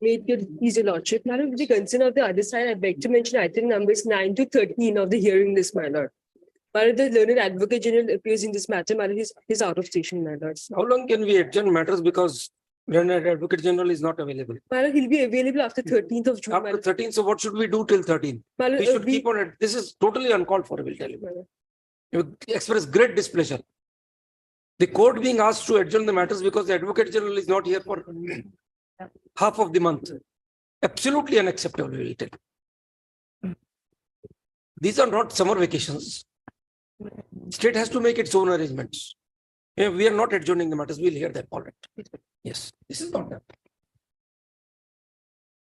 May it please your lordship. My lord, with the consent of the other side, I beg to mention item numbers 9 to 13 of the hearing list, my lord. My lord, the learned advocate general appears in this matter. My lord, he's out of station, my lord. How long can we adjourn matters because Learned Advocate General is not available? My lord, he'll be available after 13th of June. my After lord. 13, so what should we do till 13? My lord, We should keep on it. This is totally uncalled for, I will tell you. my lord. You express great displeasure. The court being asked to adjourn the matters because the Advocate General is not here for half of the month. Absolutely unacceptable, I will tell you. These are not summer vacations. State has to make its own arrangements. Yeah, we are not adjourning the matters. We'll hear them. All right. Yes, this is not that.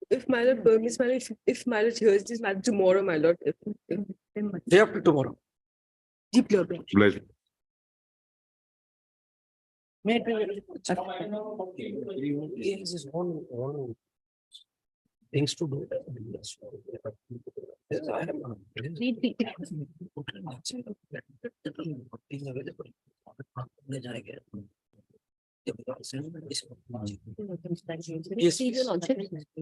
If my lord permits, my lord, if my lord hears this matter tomorrow, my lord. Day after tomorrow. Deep lord. Pleasure. He has his own things to do. Yes, I am. Yes, Your lordship.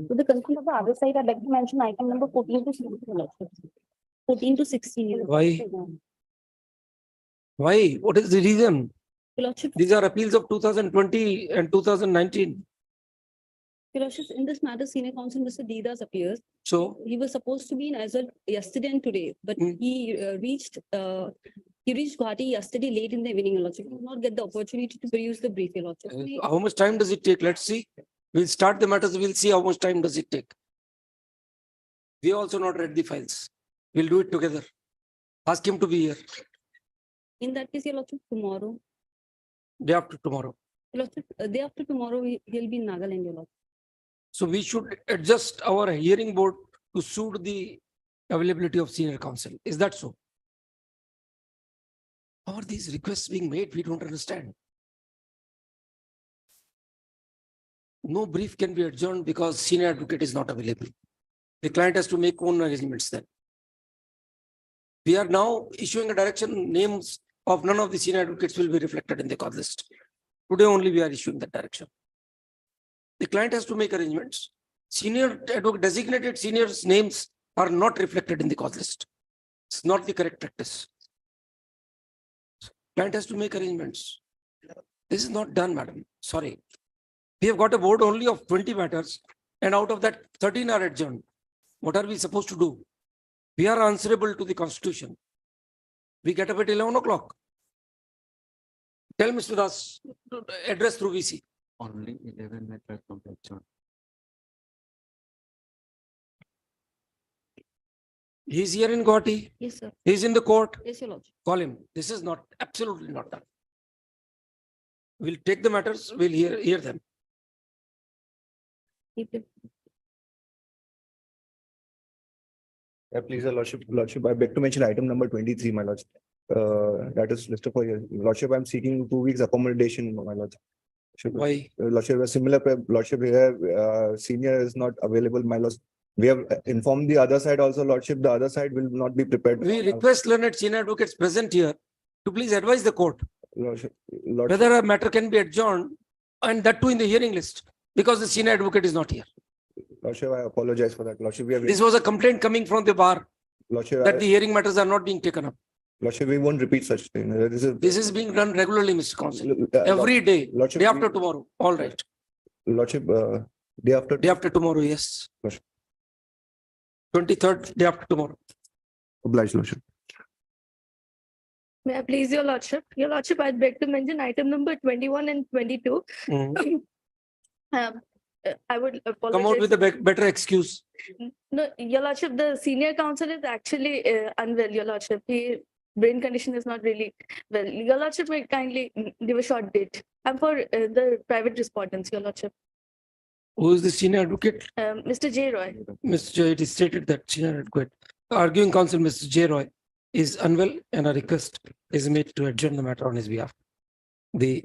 With the consent of the other side, I'd like to mention item number 14 to 16. Your lordship. 14 to 16. Why? Why? What is the reason? Your lordship, These are appeals of 2020 and 2019. Your lordship, in this matter, senior counsel Mr. Didas appears. So He was supposed to be in as well yesterday and today, but Hmm. he reached Guwahati yesterday late in the evening. Your lordship, he did not get the opportunity to produce the brief. Your lordship. how much time does it take? Let's see. We'll start the matters. We'll see how much time does it take. We also not read the files. We'll do it together. Ask him to be here In that case, your lordship, tomorrow. day after tomorrow. Your lordship, day after tomorrow, he'll be in Nagaland. Your lordship. So we should adjust our hearing board to suit the availability of senior counsel. Is that so? How are these requests being made? We don't understand. No brief can be adjourned because senior advocate is not available. The client has to make own arrangements then. We are now issuing a direction, names of none of the senior advocates will be reflected in the cause list. Today only we are issuing that direction. The client has to make arrangements. Senior advocate, designated seniors' names are not reflected in the cause list. It's not the correct practice. Client has to make arrangements. This is not done, madam. Sorry. We have got a board only of 20 matters, and out of that, 13 are adjourned. What are we supposed to do? We are answerable to the Constitution. We get up at 11 o'clock. Tell Mr. Das, address through VC. Only 11 matters from the adjourned. He's here in Guwahati. Yes, sir. He's in the court. Yes, your lordship. Call him. This is not, absolutely not done. We'll take the matters, we'll hear them. Please, Lordship, I beg to mention item number 23, my lordship. That is listed for your lordship. I'm seeking 2 weeks accommodation, my lordship. Why? Lordship, a similar lordship here, senior is not available, my lordship. We have informed the other side also, lordship. The other side will not be prepared. We request learned senior advocates present here to please advise the court Lordship, whether a matter can be adjourned, and that too in the hearing list, because the senior advocate is not here. Lordship, I apologize for that. Lordship, we have. This was a complaint coming from the bar Lordship, that the hearing matters are not being taken up. Lordship, we won't repeat such thing. This is being done regularly, Mr. Counsel. Uh, Every day, Lordship, day after tomorrow. All right. Lordship, day after. Day after tomorrow, yes. Lordship. 23rd, day after tomorrow. Obliged, Lordship. May I please your lordship? Your lordship, I'd beg to mention item number 21 and 22. Mhm. I would apologize. Come out with a better excuse. No, your lordship, the senior counsel is actually unwell, your lordship. His brain condition is not really well. Your lordship may kindly give a short date. I'm for the private respondents, your lordship. Who is the senior advocate? Mr. J. Roy. Mr. J, it is stated that senior advocate, arguing counsel, Mr. J. Roy, is unwell and a request is made to adjourn the matter on his behalf. The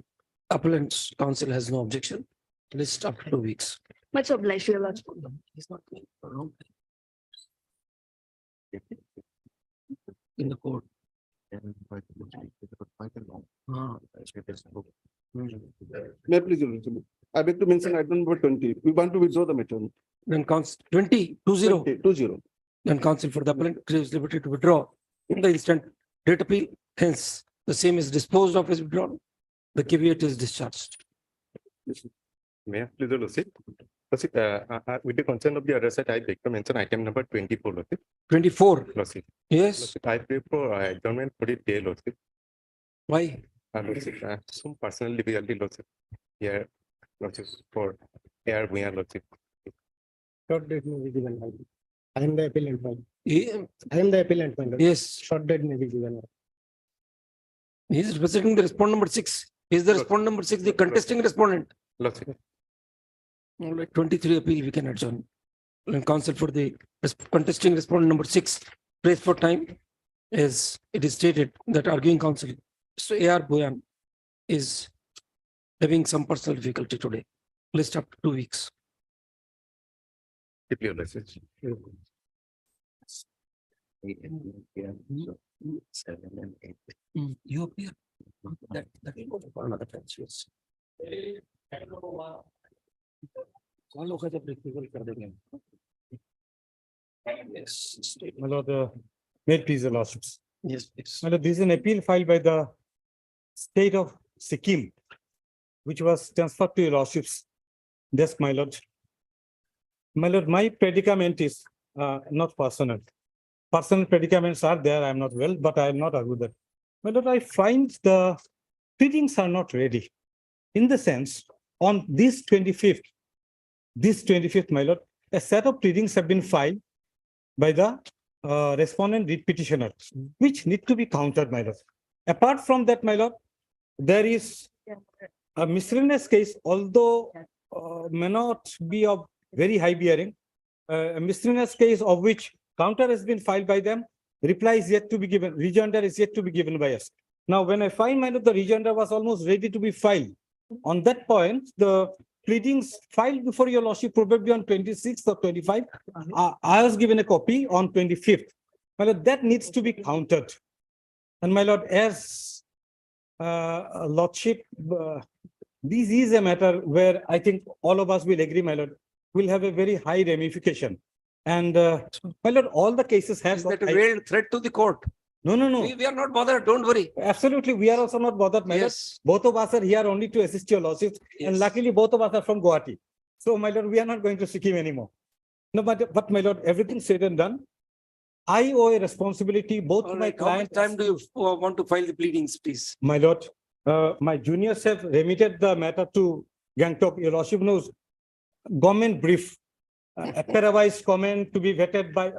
appellant's counsel has no objection. List after 2 weeks. Much obliged, your lordship. He's not going for a long time. In the court. Quite a long. May I please, Your Lordship? I beg to mention item number 20. We want to withdraw the matter. Then council 20. 20. Then counsel for the appellant craves liberty to withdraw in the instant date appeal. Hence, the same is disposed of as withdrawn. The caveat is discharged. May I please, Your Lordship? Lordship, with the consent of the other side, I beg to mention item number 24, Lordship. 24. Lordship, Yes. Lordship, I pray for adjournment for the day, Lordship. Why? Lordship, some personal difficulty, Lordship. Here, Lordship, for here, we are, Lordship. Short date may be given. I am the appellant. He- I am the appellant. My lord. Yes, Short date may be given. he is representing the respondent number 6. He is the respondent number 6, the contesting respondent. Lordship, All right, 23 appeal we can adjourn. And counsel for the contesting respondent number 6, prays for time, as it is stated that arguing counsel, so A.R. Boyan is having some personal difficulty today. List up to 2 weeks. keep your Lordship. 7 and 8. You appear. That will go for another time, yes. कौन लोग हैं जब रिक्यूअल कर देंगे? Yes, state. My lord, may it please the lordships. Yes, please. My lord, this is an appeal filed by the state of Sikkim, which was transferred to your lordships. Desk, my lord. My lord, my predicament is not personal. Personal predicaments are there. I am not well, but I am not argue that. My lord, I find the pleadings are not ready. In the sense, on this 25th, my lord, a set of pleadings have been filed by the respondent lead petitioner, which need to be countered, my lord. Apart from that, my lord, there is a miscellaneous case, although may not be of very high bearing, a miscellaneous case of which counter has been filed by them, reply is yet to be given, rejoinder is yet to be given by us. Now, when I find, my lord, the rejoinder was almost ready to be filed. On that point, the pleadings filed before your lordship probably on 26th or 25. I was given a copy on 25th. My lord, that needs to be countered. And my lord, as lordship, this is a matter where I think all of us will agree, my lord, will have a very high ramification. And my lord, all the cases have. Is that a veiled threat to the court? No. We are not bothered, don't worry. Absolutely, we are also not bothered, my lord. Yes. Both of us are here only to assist your lordships, and Yes. luckily both of us are from Guwahati. So, my lord, we are not going to Sikkim anymore. No, but my lord, everything said and done. I owe a responsibility both to All my right, how much client. time do you want to file the pleadings, please? My lord, my juniors have remitted the matter to Gangtok. Your lordship knows, government brief, a parawise comment to be vetted by,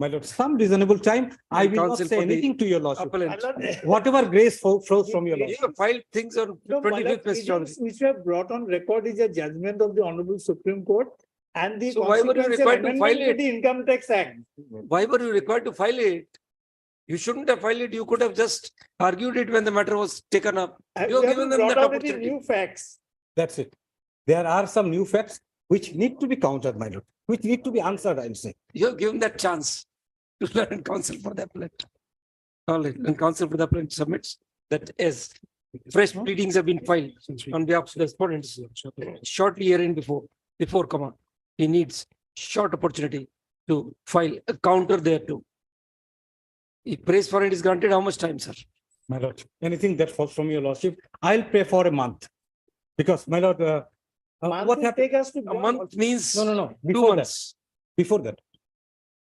my lord, some reasonable time. I will not Counsel say for the anything to your lordship. Appellant. Whatever grace flows from your You lordship. have filed things on No, my lord, 25th, Mr. Chaudhary. which we have brought on record is a judgment of the Honorable Supreme Court and the So why were you consequential required to amendment file to it? the Income Tax Act. Why were you required to file it? You shouldn't have filed it. You could have just argued it when the matter was taken up. You We have have given them brought that out with the opportunity. new facts. That's it. There are some new facts which need to be countered, my lord, which need to be answered, I'll say. You have given that chance to learn counsel for the appellant. All right, and counsel for the appellant submits that as fresh pleadings have been filed on behalf of the respondents shortly herein before come on. He needs short opportunity to file a counter thereto. If praise for it is granted, how much time, sir? My lord, anything that falls from your lordship, I'll pray for a month. Because, my lord, Month what will happened? take us to. A month means No, 2 before that, months. before that.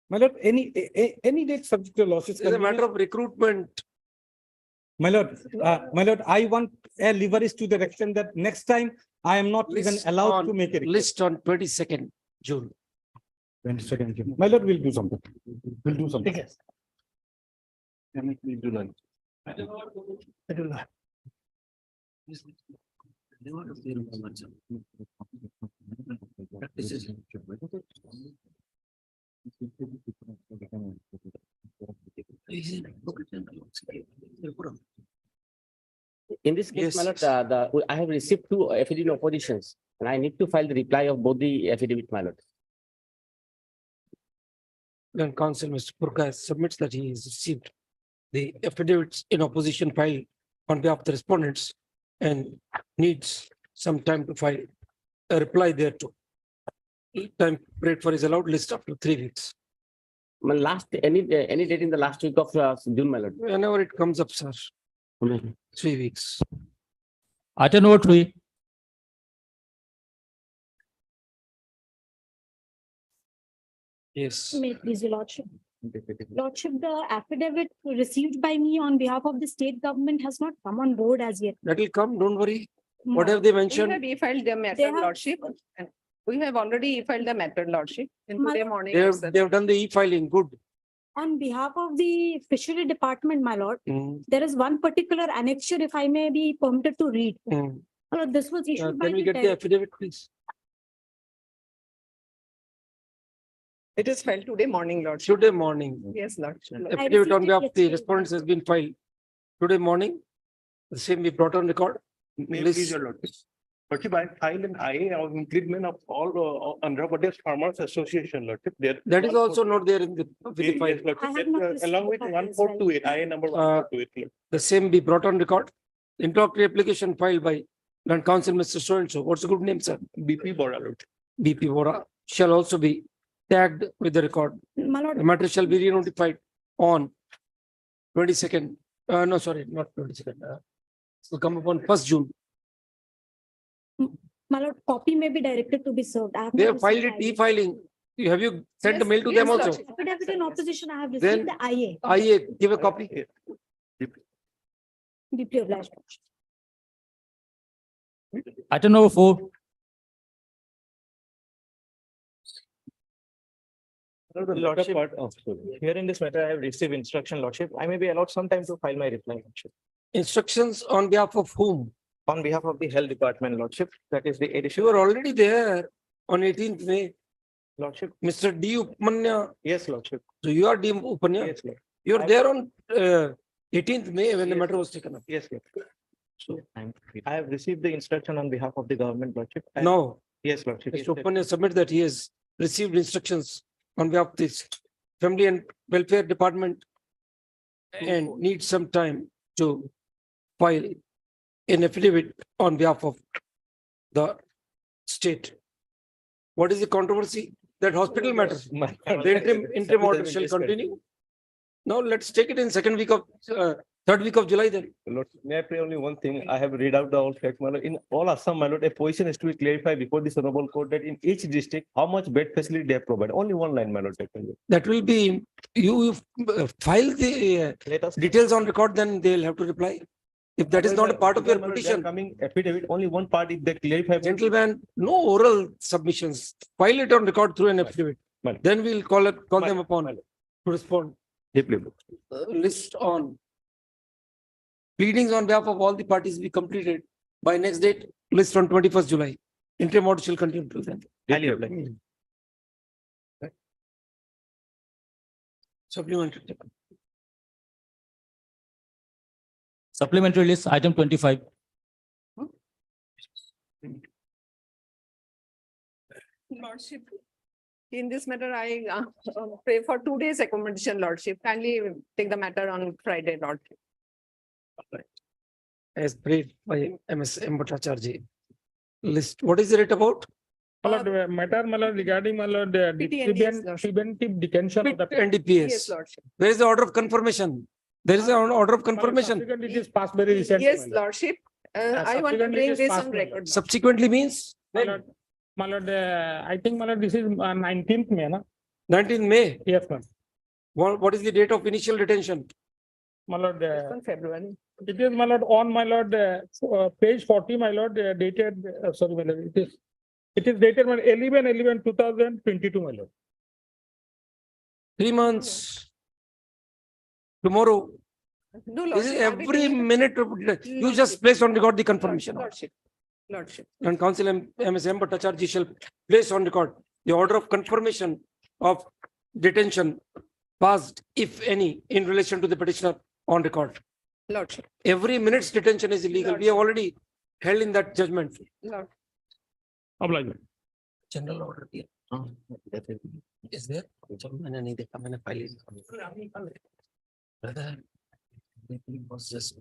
My lord, any date subject to lordship's It's a matter convenience. of recruitment. My lord, I want a leverage to the extent that next time I am not even List allowed to on- make a request. List on 22nd June. 22nd June. My lord, we'll do something. We'll do something. Can I please do that? In this case, my Yes. lord, I have received 2 affidavit oppositions and I need to file the reply of both the affidavit, my lord. Then counsel Mr. Purkar submits that he is received the affidavits in opposition filed on behalf of the respondents and needs some time to file a reply thereto. Time period for is allowed list after 3 weeks. My last, any date in the last week of June, my lord. Whenever it comes up, sir, Okay. 3 weeks. Item number 3. Yes. May it please your lordship. Lordship, the affidavit received by me on behalf of the state government has not come on board as yet. That will come, don't worry. What have they We have mentioned? e-filed the They matter, have- lordship. And we have already e-filed the matter, lordship, in My- today morning. They have, itself. they have done the e-filing, good. On behalf of the fishery department, my lord, Mm, there is one particular annexure, if I may be permitted to read. mm. My lord, this was issued by Can we the get the affidavit, please? It is filed today morning, lordship. Today morning. Yes, lordship. Affidavit on received it behalf of the yesterday. respondents has been filed today morning. The same we brought on record. May List- please your lordship. Lordship, I filed an IA of increment of all Andhra Pradesh Farmers Association, lordship. There. That is also not there in the with the Yes, file. lordship. I have That, not received along the with copy one as four well. two eight, IA number 1428. The same be brought on record. Interlocutory application filed by Land Council, Mr. So and so. What's the good name, sir? BP Bora, lordship. BP Vora shall also be tagged with the record. My lord, The matter shall be re-notified on 22nd. No, sorry, not 22nd. It will come upon 1st June. my lord, copy may be directed to be served. I have They not have filed received it the IA. e-filing. Have you sent a Yes, mail to yes, them also? lordship. Affidavit in opposition, I have Then- received the IA. IA, give a copy. Deeply obliged. Item number 4. Lordship. Here in this matter, I have received instruction, lordship. I may be allowed some time to file my reply, lordship. Instructions on behalf of whom? On behalf of the health department, lordship, that is the You addition, were already there on 18th May. lordship. Mr. D. Upmanya. Yes, lordship. So you are D. Upmanya. Yes, lord. You were I- there on 18th May when the Yes. matter was taken up. Yes, lord. So I have received the instruction on behalf of the government, lordship. and- now Yes, lordship. Mr. Upmanya submit that he has received instructions on behalf of this Family and Welfare Department and needs some time to file an affidavit on behalf of the state. What is the controversy? That hospital matter. The interim order shall continue. Now let's take it in second week of, third week of July then. Lord, may I pray only one thing? I have read out the all facts, my lord. In all Assam, my lord, a position is to be clarified before this honorable court that in each district, how much bed facility they have provided. Only one line, my lord. That will be, you file the Let us. details on record, then they'll have to reply. If that is not a part of your My lord, they are petition, coming affidavit, only one part if they clarify. gentlemen, no oral submissions. File it on record through an affidavit. Madam. Then we'll call them Madam. upon to respond. Deeply. List on pleadings on behalf of all the parties be completed by next date, list on 21st July. Interim order shall continue till then. Highly obliged. Supplementary. Supplementary list, item 25. Lordship. In this matter, I pray for 2 days accommodation, lordship. Kindly take the matter on Friday, lordship. As briefed by MS M. Bhattacharjee. List, what is it about? Matter, my lord, regarding, my lord, PTNDS, lordship. preventive detention of the. NDPS. Yes, lordship. Where is the order of confirmation? There is an order of confirmation. It is passed very recently. Yes, lordship. I want to subsequently bring it is this passed on by record. Subsequently means My lord, I think, my lord, this is 19th May, na? 19th May. Yes, ma'am. What is the date of initial detention? My lord, On February. it is, my lord, on, my lord, page 40, my lord, dated, sorry, my lord, it is dated, my 11/11/2022, my lord. 3 months. Tomorrow. No, This is lordship. every minute of, you just place on record the confirmation. Lordship. Lordship. And Council MSM Bhattacharjee shall place on record the order of confirmation of detention passed, if any, in relation to the petitioner on record. Lordship. Every minute's detention is illegal. We have already held in that judgment. Lord. Obliged. General order here. Is there? Brother, Was just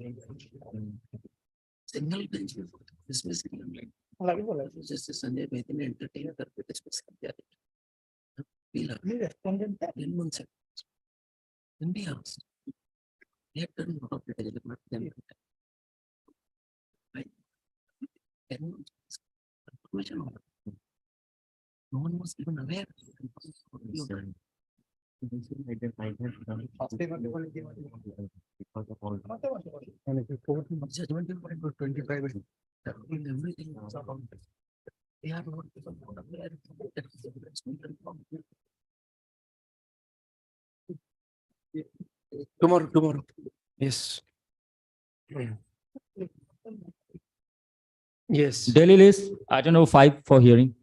single bench before dismissing them like. Justice Sanjay Maithan entertained the dismiss. We responded that 10 months ago. Then we asked. They had done a lot of litigation, but then. 10 months. Confirmation order. No one was even aware. Judgment in point for 25. Everything was about. They are not even aware. Tomorrow. Yes. Yes. Delhi list, item number 5 for hearing.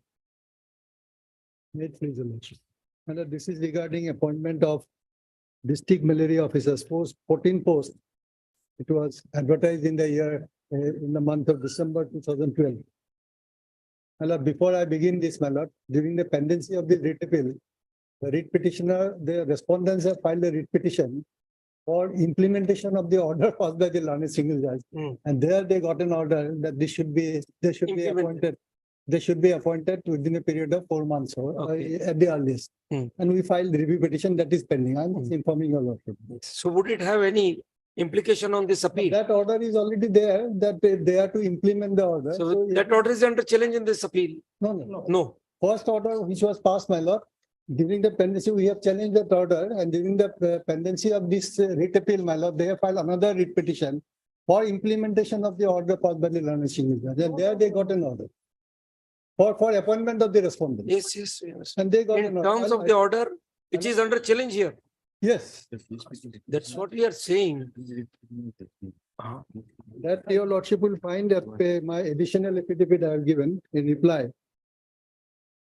Please, Your Lordship. This is regarding appointment of district malaria officers, post 14 posts. It was advertised in the year, in the month of December 2012. Before I begin this, my lord, during the pendency of the writ appeal, the writ petitioner, the respondents have filed a writ petition for implementation of the order passed by the learned single judge. And there they got an order that they should be appointed. They should be appointed within a period of 4 months or at the earliest. And we filed the review petition that is pending. I'm informing your lordship. So would it have any implication on this appeal? That order is already there, that they are to implement the order. So that order is under challenge in this appeal? No. First order which was passed, my lord, during the pendency, we have challenged that order, and during the pendency of this writ appeal, my lord, they have filed another writ petition for implementation of the order passed by the learned single judge. And there they got an order for appointment of the respondent. Yes. And they got In terms of the order, which is under challenge here. Yes. That's what we are saying. That your lordship will find that my additional affidavit I have given in reply.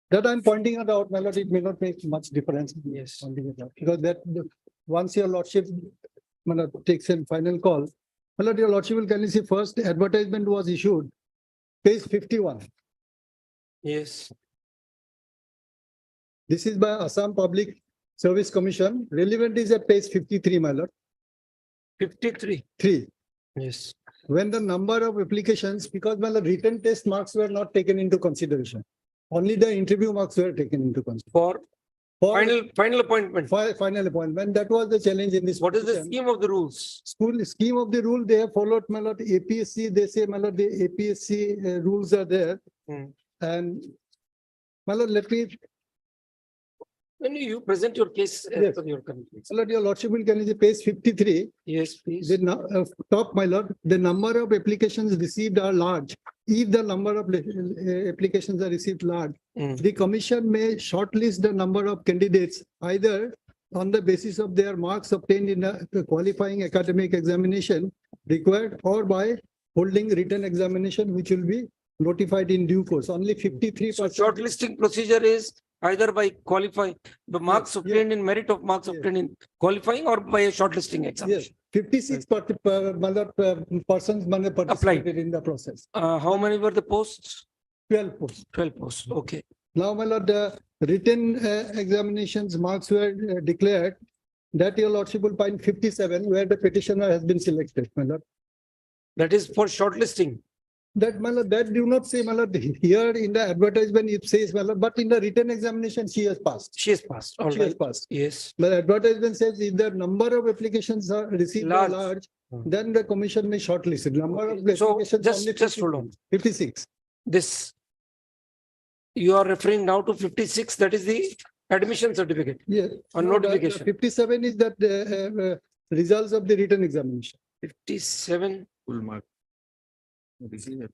That I'm pointing it out, my lord, it may not make much difference. Yes. Because that once your lordship takes a final call, my lord, your lordship will kindly see first advertisement was issued, page 51. Yes. This is by Assam Public Service Commission. Relevant is at page 53, my lord. 53. 3. Yes. When the number of applications, because my lord, written test marks were not taken into consideration. Only the interview marks were taken into consideration. For final appointment. Final appointment. That was the challenge in this. What is the petition. scheme of the rules? Scheme of the rule, they have followed, my lord, APSC, they say, my lord, the APSC rules are there. And, my lord, let me. When you present your case Yes. for your convenience. My lord, your lordship will can see page 53. Yes, please. The top, my lord, the number of applications received are large. If the number of applications are received large, the commission may shortlist the number of candidates either on the basis of their marks obtained in a qualifying academic examination required or by holding written examination, which will be notified in due course. Only 53%. So shortlisting procedure is either by qualifying the marks obtained in merit of marks obtained in qualifying or by a shortlisting Yes, examination. 56 persons participated in the process. How many were the posts? 12 posts. 12 posts. Okay. Now, my lord, the written examinations marks were declared. That your lordship will find 57 where the petitioner has been selected, my lord. That is for shortlisting. That, my lord, that do not say, my lord, here in the advertisement it says, my lord, but in the written examination she has passed. She has passed. All She has right. passed. Yes. The advertisement says if the number of applications are received are large, then the commission may shortlist it. Number of So applications only just hold on. 56. This. You are referring now to 56. That is the admission certificate. Yes. Or No, the notification. 57 is that results of the written examination. 57. Full mark.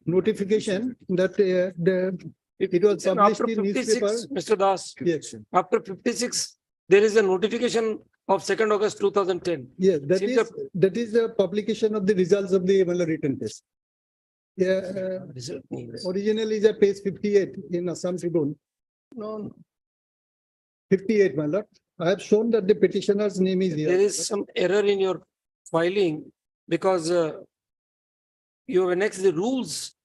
Notification that it was Then published after in 56, newspaper. Mr. Das, Yes, after 56, there is a notification of 2nd August 2010. yes, Seems that is the publication of the results of the written test. Yeah, originally is at page 58 in Assam Tribune. No, 58, my lord. I have shown that the petitioner's name is here. there is some error in your filing because you have annexed the rules,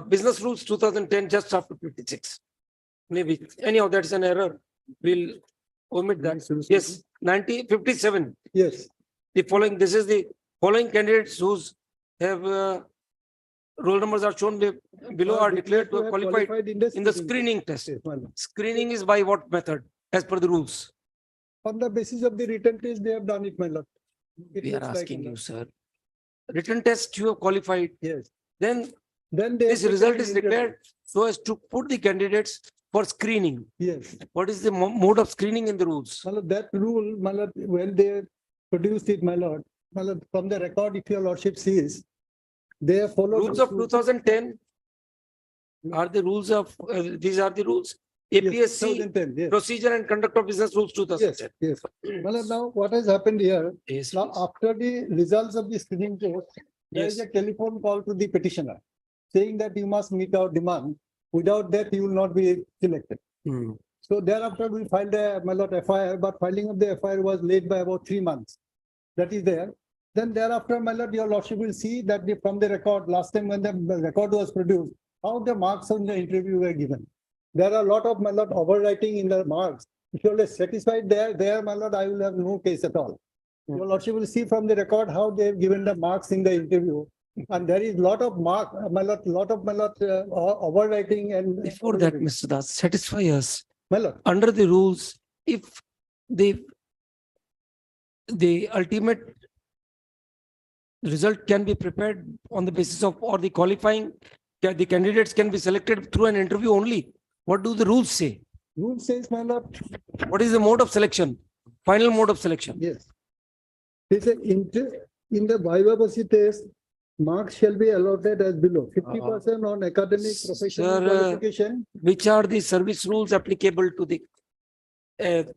business rules 2010 just after 56. Maybe anyhow, that's an error. We'll omit that. Yes, 57. Yes, The following, this is the following candidates whose have roll numbers are shown below are declared to have qualified in the screening test. Yes, my lord. Screening is by what method as per the rules? On the basis of the written test, they have done it, my lord. It We are looks like, asking my you, lord. sir. Written test you have qualified, Yes, then then they. this have result taken is interview. declared so as to put the candidates for screening. Yes, What is the mode of screening in the rules? my lord, that rule, my lord, when they produced it, my lord, from the record, if your lordship sees, they have followed. Rules this of 2010 are the rules of, these are the rules. Yes, APSC 2010, yes. procedure and conduct of business rules Yes, 2010. yes. Well, now what has happened here, Yes, now please. after the results of the screening test, there is Yes. a telephone call to the petitioner saying that you must meet our demand. Without that, you will not be selected. Hmm. So thereafter, we filed a, my lord, FIR, but filing of the FIR was late by about 3 months. That is there. Then thereafter, my lord, your lordship will see that from the record, last time when the record was produced, how the marks on the interview were given. There are a lot of, my lord, overwriting in the marks. If you are satisfied there, my lord, I will have no case at all. Your lordship will see from the record how they have given the marks in the interview. And there is lot of my lord, overwriting and. Before that, Mr. Das, satisfy us. My lord, Under the rules, if the ultimate result can be prepared on the basis of, or the qualifying, the candidates can be selected through an interview only. What do the rules say? rule says, my lord, What is the mode of selection? Final mode of selection? yes. It's a in the vivacy test, marks shall be allotted as below, 50% on academic professional Sir, qualification. Which are the service rules applicable to the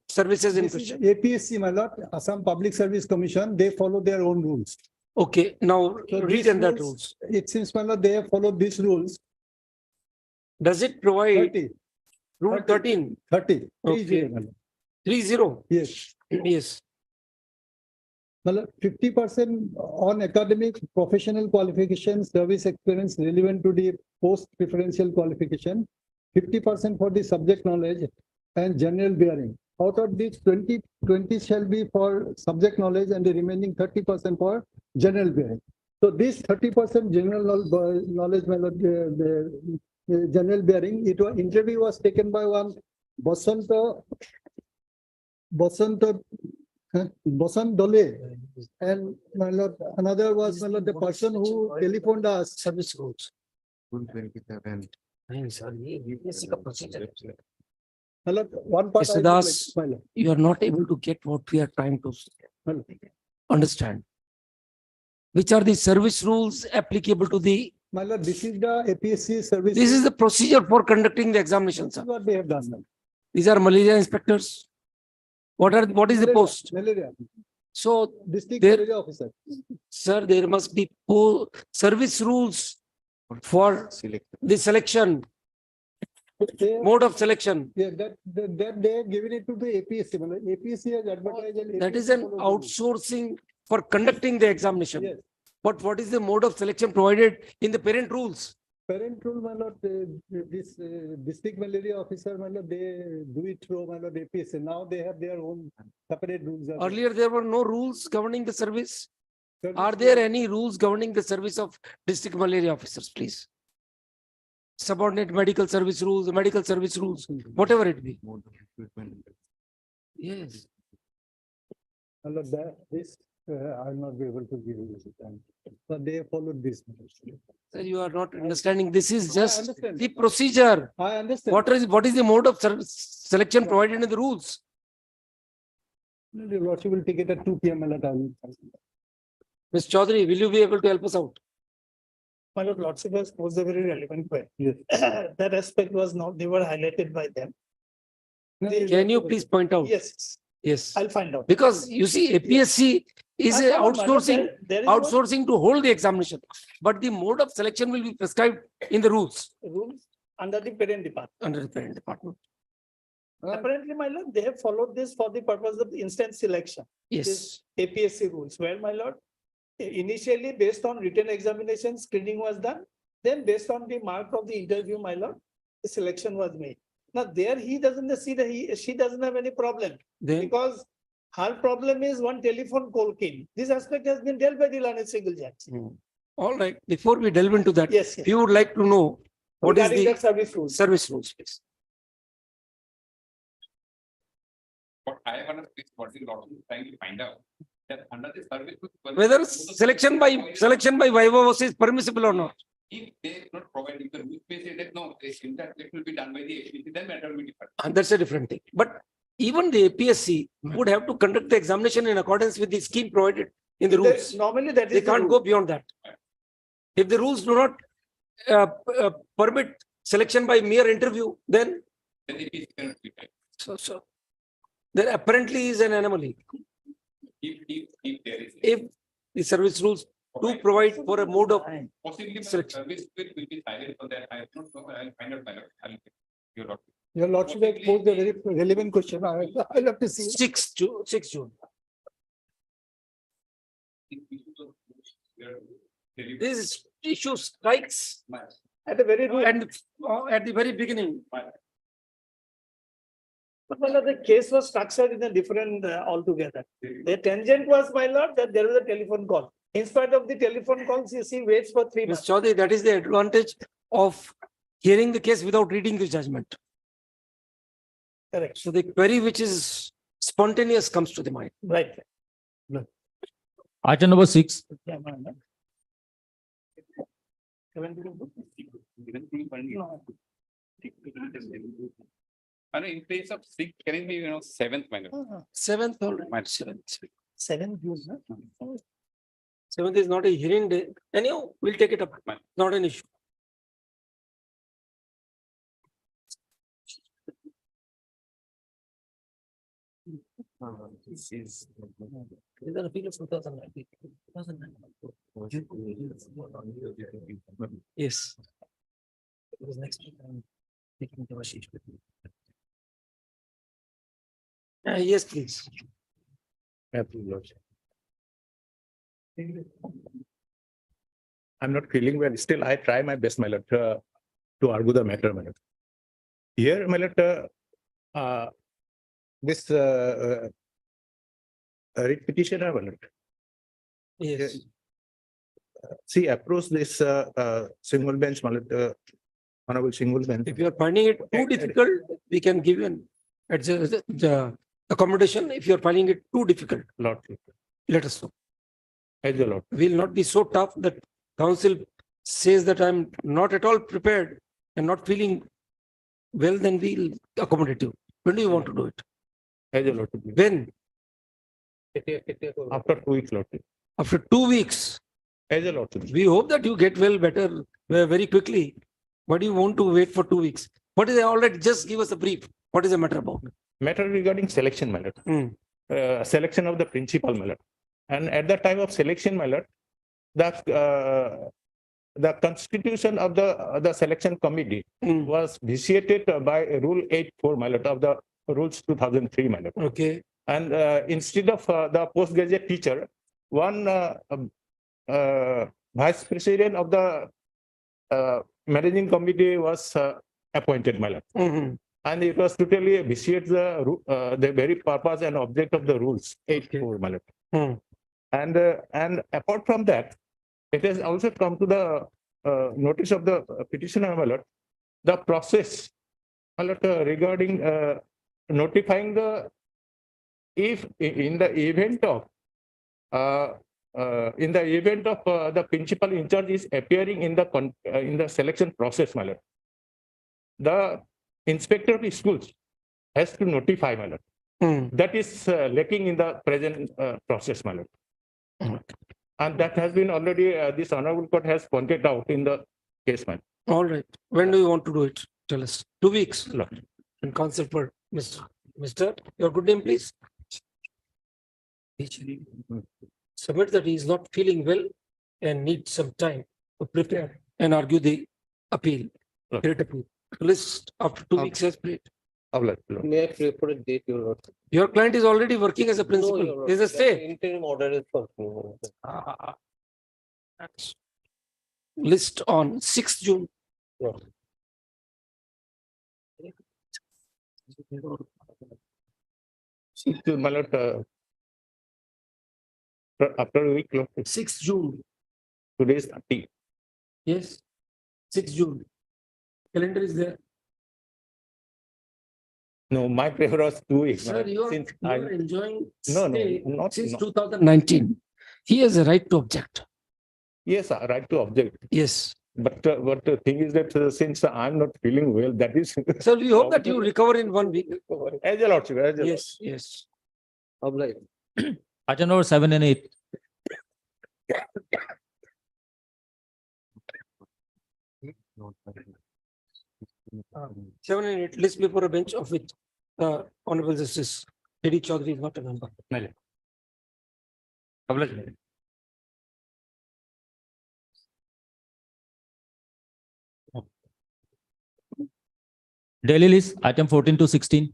services in This is question? APSC, my lord, Assam Public Service Commission, they follow their own rules. Okay, now So read these in that rules- rules. It seems, my lord, they have followed these rules. Does it provide 30, rule 13, 30. Okay. 30? Yes. Yes. 50% on academic professional qualifications, service experience relevant to the post preferential qualification, 50% for the subject knowledge and general bearing. Out of these 20 shall be for subject knowledge and the remaining 30% for general bearing. So this 30% general knowledge, the general bearing, interview was taken by one Basant Dole, and my lord, another was, my lord, the person who telephoned us. Service rules. Rule 27. I'm sorry, APSC ka procedure. My lord, one part. Mr. I would Das, like- my lord. you are not able to get what we are trying to My lord. understand. Which are the service rules applicable to the, My lord, this is the APSC service. this is the procedure for conducting the This examinations. is Sir. what they have done. my lord. These are malaria inspectors. What is the Malaria, post? Malaria, So, district There- malaria officer. sir, there must be service rules for Select. the selection, They- mode of selection. Yeah, that they have given it to the APSC. my lord. APSC has advertised. and That is APSC an follows the rules. outsourcing for conducting the examination. Yes. But what is the mode of selection provided in the parent rules? Parent rule, my lord, this district malaria officer, my lord, they do it through, my lord, APSC. Now they have their own separate rules. Earlier, there were no rules governing the service. Service Are there rule- any rules governing the service of district malaria officers, please? Subordinate medical service rules, medical service rules, whatever it be. Mode of recruitment. Yes. My lord, this, I'll not be able to give you this time. But they followed this. Sir, you are not understanding. This is I just understand. the procedure. I understand. What is the mode of selection provided in the rules? The lordship will take it at 2 PM. my lord, I will- Ms. Chaudhary, will you be able to help us out? My lord, lordship has posed a very relevant question. Yes. That aspect was not, they were highlighted by them. Can you please point out? Yes, Yes. I'll find out. Because you see, APSC is Ah, a come on, my lord, outsourcing, there is one outsourcing to hold the examination. But the mode of selection will be prescribed in the rules Rules under the parent department. under the parent department. Apparently, my lord, they have followed this for the purpose of instant selection. Yes. APSC rules, where my lord, initially based on written examination, screening was done. Then based on the mark of the interview, my lord, the selection was made. Now there he doesn't see that she doesn't have any problem Then, because Her problem is one telephone call came. This aspect has been dealt by the learned single judge. All right, before we delve into that, Yes, yes. we would like to know what is Regarding the that service rules. service rules, please. What I want to what the law is trying to find out that under the service. Whether selection by Viva is permissible or not. If they not provide, if the rule say that no, it will be done by the HPC, then matter will be different. And that's a different thing. But even the APSC would have to conduct the examination in accordance with the scheme provided in the rules. Normally that is. They the can't rule. go beyond that. If the rules do not permit selection by mere interview, then Then APC cannot be done. so there apparently is an anomaly. If there is. If the service rules do provide for a mode of Possibly the selection. service will be silent for that. I don't know. I'll find out. I'll get your lot. Your lordship has posed a very relevant question. I'll have to see. 6 June. This issue strikes At the very root. and at the very beginning. But my lord, the case was structured in a different altogether. The tangent was, my lord, that there was a telephone call. In spite of the telephone calls, you see, waits for 3 Ms. months. Chaudhary, that is the advantage of hearing the case without reading the judgment. Correct. So the query which is spontaneous comes to the mind. Right. Item number 6. Yeah, my lord. And in place of 6, can it be, 7th minor? 7th, all right, 7th. 7 June. Huh? 7th is not a hearing day. Anyhow, we'll take it up. Not an issue. This is. Is an appeal of 2019. Yes. It was next week. I'm taking the sheet with me. Yes, please. I'm not feeling well. Still, I try my best, my lord, to argue the matter, my lord. Here, my lord, this writ petitioner, my lord, Yes. she approached this single bench, my lord, honorable single bench. If you are finding it too difficult, we can give you an the accommodation. If you are finding it too difficult, Lord, let us know. as the lord. We will not be so tough that council says that I'm not at all prepared and not feeling well, then we'll accommodate you. When do you want to do it? As the lord. When? After 2 weeks, lord. After 2 weeks. As the lord. We hope that you get well better very quickly. Why do you want to wait for 2 weeks? What is it? All right, just give us a brief. What is the matter about? Matter regarding selection, my lord. Selection of the principal, my lord. And at the time of selection, my lord, the constitution of the selection committee was vitiated by Rule 8(4), my lord, of the Rules 2003, my lord. Okay. And instead of the postgraduate teacher, one vice president of the managing committee was appointed, my lord. And it was totally vitiate the very purpose and object of the rules 8(4), my lord. And apart from that, it has also come to the notice of the petitioner, my lord, the process, my lord, regarding notifying if in the event of the principal in charge is appearing in the selection process, my lord, the inspector of the schools has to notify, my lord. That is lacking in the present process, my lord. And that has been already, this honorable court has pointed out in the case, man. All right. When do you want to do it? Tell us. 2 weeks. Lord. And counsel for Mr. Your good name, please. Submit that he is not feeling well and needs some time to prepare and argue the appeal. Great appeal. List after 2 weeks has played. May I pray for a date, your lord? Your client is already working as a principal. There's a stay. Interim order is for me. That's list on 6th June. My lord, After a week, 6th June. today is 30. Yes. 6th June. Calendar is there. No, my paper was 2 weeks. Sir, you are Since I, enjoying No, stay not- since no. 2019. He has a right to object. yes, I right to object. Yes. But the thing is that since I'm not feeling well, that is. Sir, we hope that you recover in 1 week. As a lordship, as a Yes, yes. Item number 7 and 8. Seven and 8, list before a bench of which Honorable Justice Lady Chaudhary is not a member. Daily list, item 14 to 16.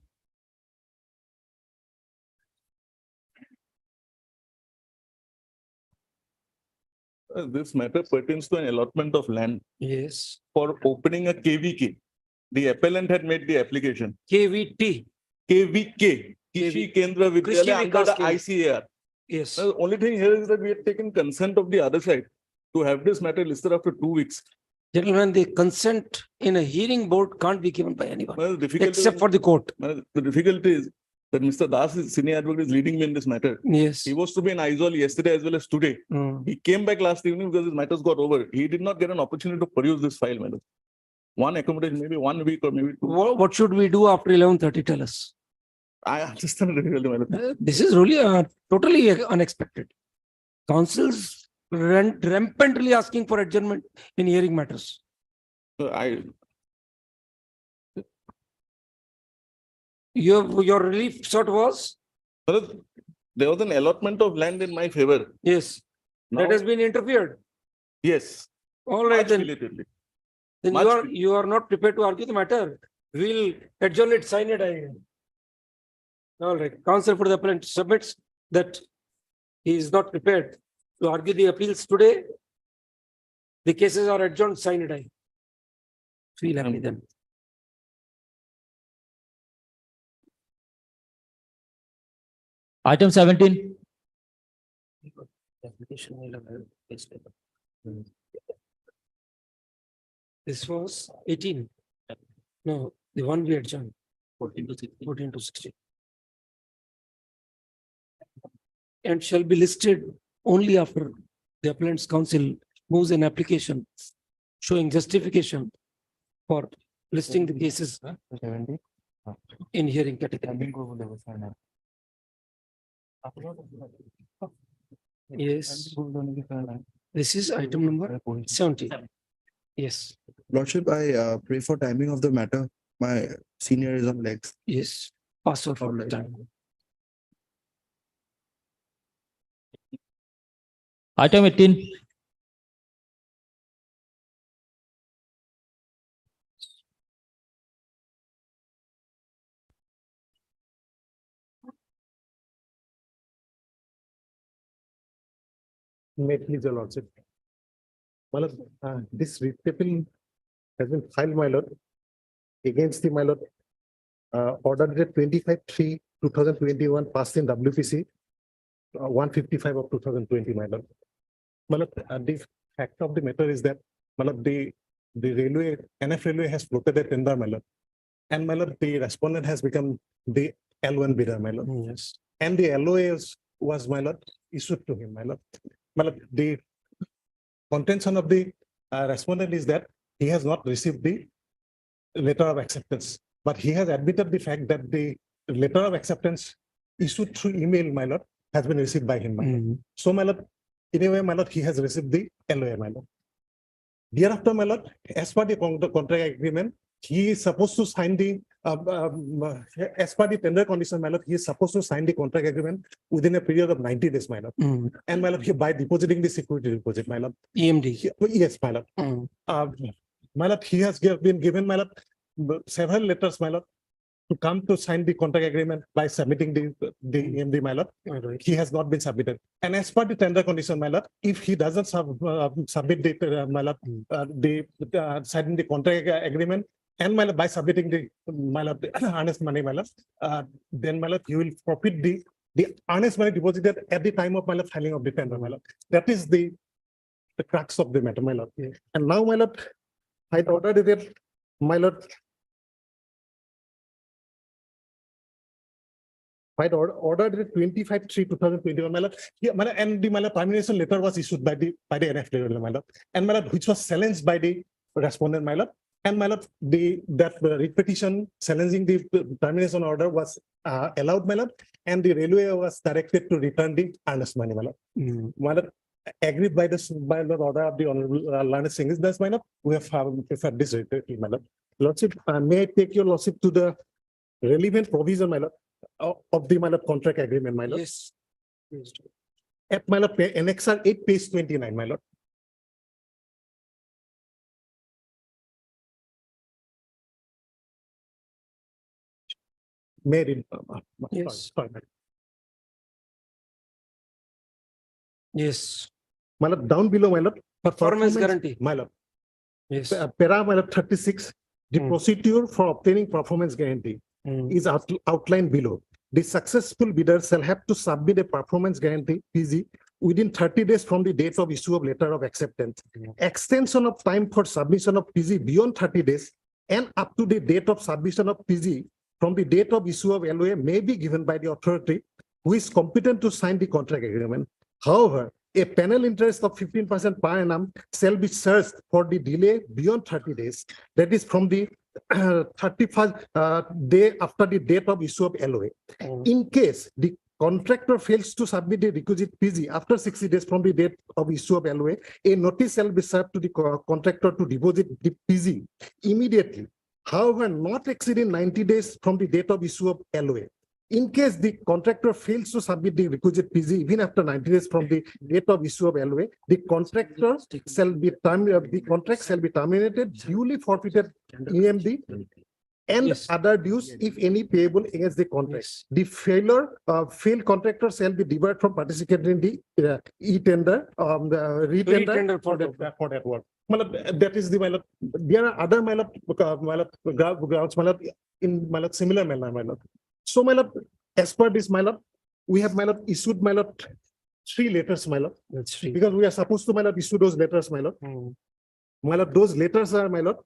This matter pertains to an allotment of land Yes. for opening a KVK. The appellant had made the application. KVT. KVK, Krishi Kendra Krishi Vidyalaya under Vikas the Kendra. ICAR. Yes. Now, the only thing here is that we have taken consent of the other side to have this matter listed after 2 weeks. Gentlemen, the consent in a hearing board can't be given by anyone Well, the difficulty except for the court. well, the difficulty is that Mr. Das, senior advocate, is leading me in this matter. Yes. He was to be in Aizawl yesterday as well as today. Mm. He came back last evening because his matters got over. He did not get an opportunity to peruse this file, madam. One accommodation, maybe 1 week or maybe 2. What should we do after 11:30? Tell us. I understand the difficulty, madam. This is really totally unexpected. Councils rampantly asking for adjournment in hearing matters. Your relief sort was? Madam, there was an allotment of land in my favor. Yes. Now, That has been interfered. yes. All right, much then. belatedly. Then Much you are not prepared to argue the matter. We'll adjourn it, sign it. All right, counsel for the appellant submits that he is not prepared to argue the appeals today. The cases are adjourned, sign it. Feel happy then. Item 17. This was 18. No, the one we adjourned. 14 to 16. And shall be listed only after the appellant's counsel moves an application showing justification for listing the cases in hearing category. Yes. This is item number 17. Yes, Lordship, I pray for timing of the matter. My senior is on legs. yes. Password for the time. Item 18. May it please your lordship. Well, this writ appeal has been filed, my lord, against the, my lord, order dated 25/3/2021 passed in WPC 155 of 2020, my lord. My lord, the fact of the matter is that, my lord, the railway, NF Railway has floated a tender, my lord. And my lord, the respondent has become the L1 bidder, my lord. Yes. And the LOA was, my lord, issued to him, my lord. My lord, the contention of the respondent is that he has not received the letter of acceptance, but he has admitted the fact that the letter of acceptance issued through email, my lord, has been received by him, my lord. So, my lord, in a way, my lord, he has received the LOA, my lord. Thereafter, my lord, as per the contract agreement, he is supposed to sign the, as per the tender condition, my lord, he is supposed to sign the contract agreement within a period of 90 days, my lord. And my lord, by depositing the security deposit, my lord. EMD. Yes, my lord. My lord, he has been given, my lord, several letters, my lord, to come to sign the contract agreement by submitting the EMD, my lord. He has not been submitted. And as per the tender condition, my lord, if he doesn't submit the, my lord, signing the contract agreement, and my lord, by submitting the, my lord, the earnest money, my lord, then my lord, he will forfeit the the earnest money deposited at the time of my lord filing of the tender, my lord. That is the crux of the matter, my lord. And now, my lord, I ordered that, my lord, I ordered it 25/3/2021, my lord. Yeah, my lord, and the my lord, termination letter was issued by the NFW, my lord, and my lord, which was challenged by the respondent, my lord. And my lord, that repetition challenging the termination order was allowed, my lord, and the railway was directed to return the earnest money, my lord. My lord, agreed by the order of the Honorable Learned Singh, that's my lord. We have preferred this, my lord. Lordship, may I take your lordship to the relevant provision, my lord, of the my lord contract agreement, my lord? Yes. At my lord, Annexure 8, page 29, my lord. May I read? Yes. Sorry, my lord. Yes. My lord, down below, my lord. Performance guarantee. My lord. Yes. Para, my lord, 36, the procedure for obtaining performance guarantee is outlined below. The successful bidder shall have to submit a performance guarantee (PG) within 30 days from the date of issue of letter of acceptance. Extension of time for submission of PG beyond 30 days and up to the date of submission of PG from the date of issue of LOA may be given by the authority who is competent to sign the contract agreement. However, a penal interest of 15% per annum shall be charged for the delay beyond 30 days. That is from the 31st day after the date of issue of LOA. In case the contractor fails to submit the requisite PG after 60 days from the date of issue of LOA, a notice shall be served to the contractor to deposit the PG immediately. However, not exceeding 90 days from the date of issue of LOA. In case the contractor fails to submit the requisite PG even after 90 days from the date of issue of LOA, the contract shall be terminated, duly forfeited EMD and other dues, if any, payable against the contract. The failed contractor shall be debarred from participating in the e-tender, the re-tender for that work. That is the, my lord. There are other, my lord, grounds, my lord, in my lord, similar manner, my lord. So, my lord, as per this, my lord, we have, my lord, issued, my lord, 3 letters, my lord. That's three. Because we are supposed to, my lord, issue those letters, my lord. My lord, those letters are, my lord,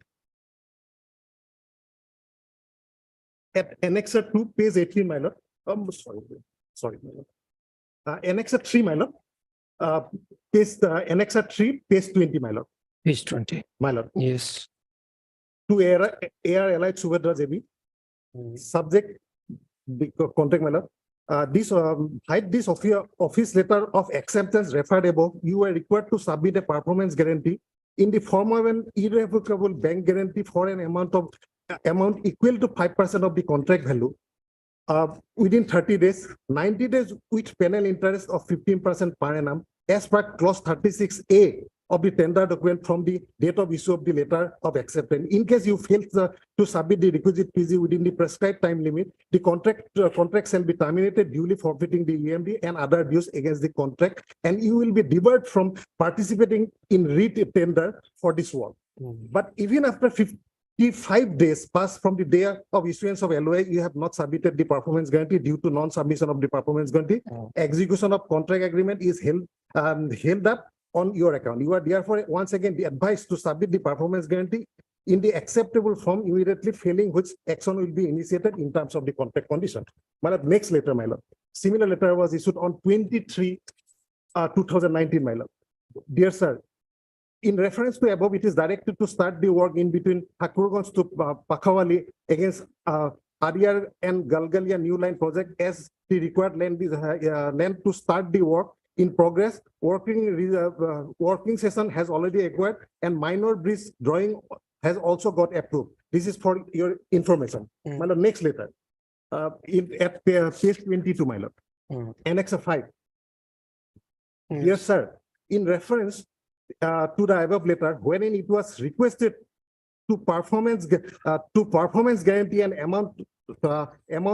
at Annexure 2, page 18, my lord. Sorry, my lord. Annexure 3, my lord. Annexure 3, page 20, my lord. Page 20. My lord. Yes. To AR Allied Subhadra JB. Subject, the contract, my lord. This office letter of acceptance referred above, you are required to submit a performance guarantee in the form of an irrevocable bank guarantee for an amount equal to 5% of the contract value within 30 days, 90 days with penal interest of 15% per annum as per clause 36A of the tender document from the date of issue of the letter of acceptance. In case you fail to submit the requisite PG within the prescribed time limit, the contract shall be terminated, duly forfeiting the EMD and other dues against the contract, and you will be debarred from participating in re-tender for this work. But even after 55 days passed from the day of issuance of LOA, you have not submitted the performance guarantee due to non-submission of the performance guarantee. Execution of contract agreement is held up on your account. You are therefore once again advised to submit the performance guarantee in the acceptable form, immediately, failing which action will be initiated in terms of the contract condition. My lord, next letter, my lord. Similar letter was issued on 23/2019, my lord. Dear sir, in reference to above, it is directed to start the work in between Thakurganj to Pakhawali against Ariyar and Galgalia new line project as the required land is land to start the work in progress. Working session has already acquired and minor bridge drawing has also got approved. This is for your information. My lord, next letter. At page 22, my lord. Annexure 5. Yes, sir. In reference to the above letter, wherein it was requested to performance guarantee an amount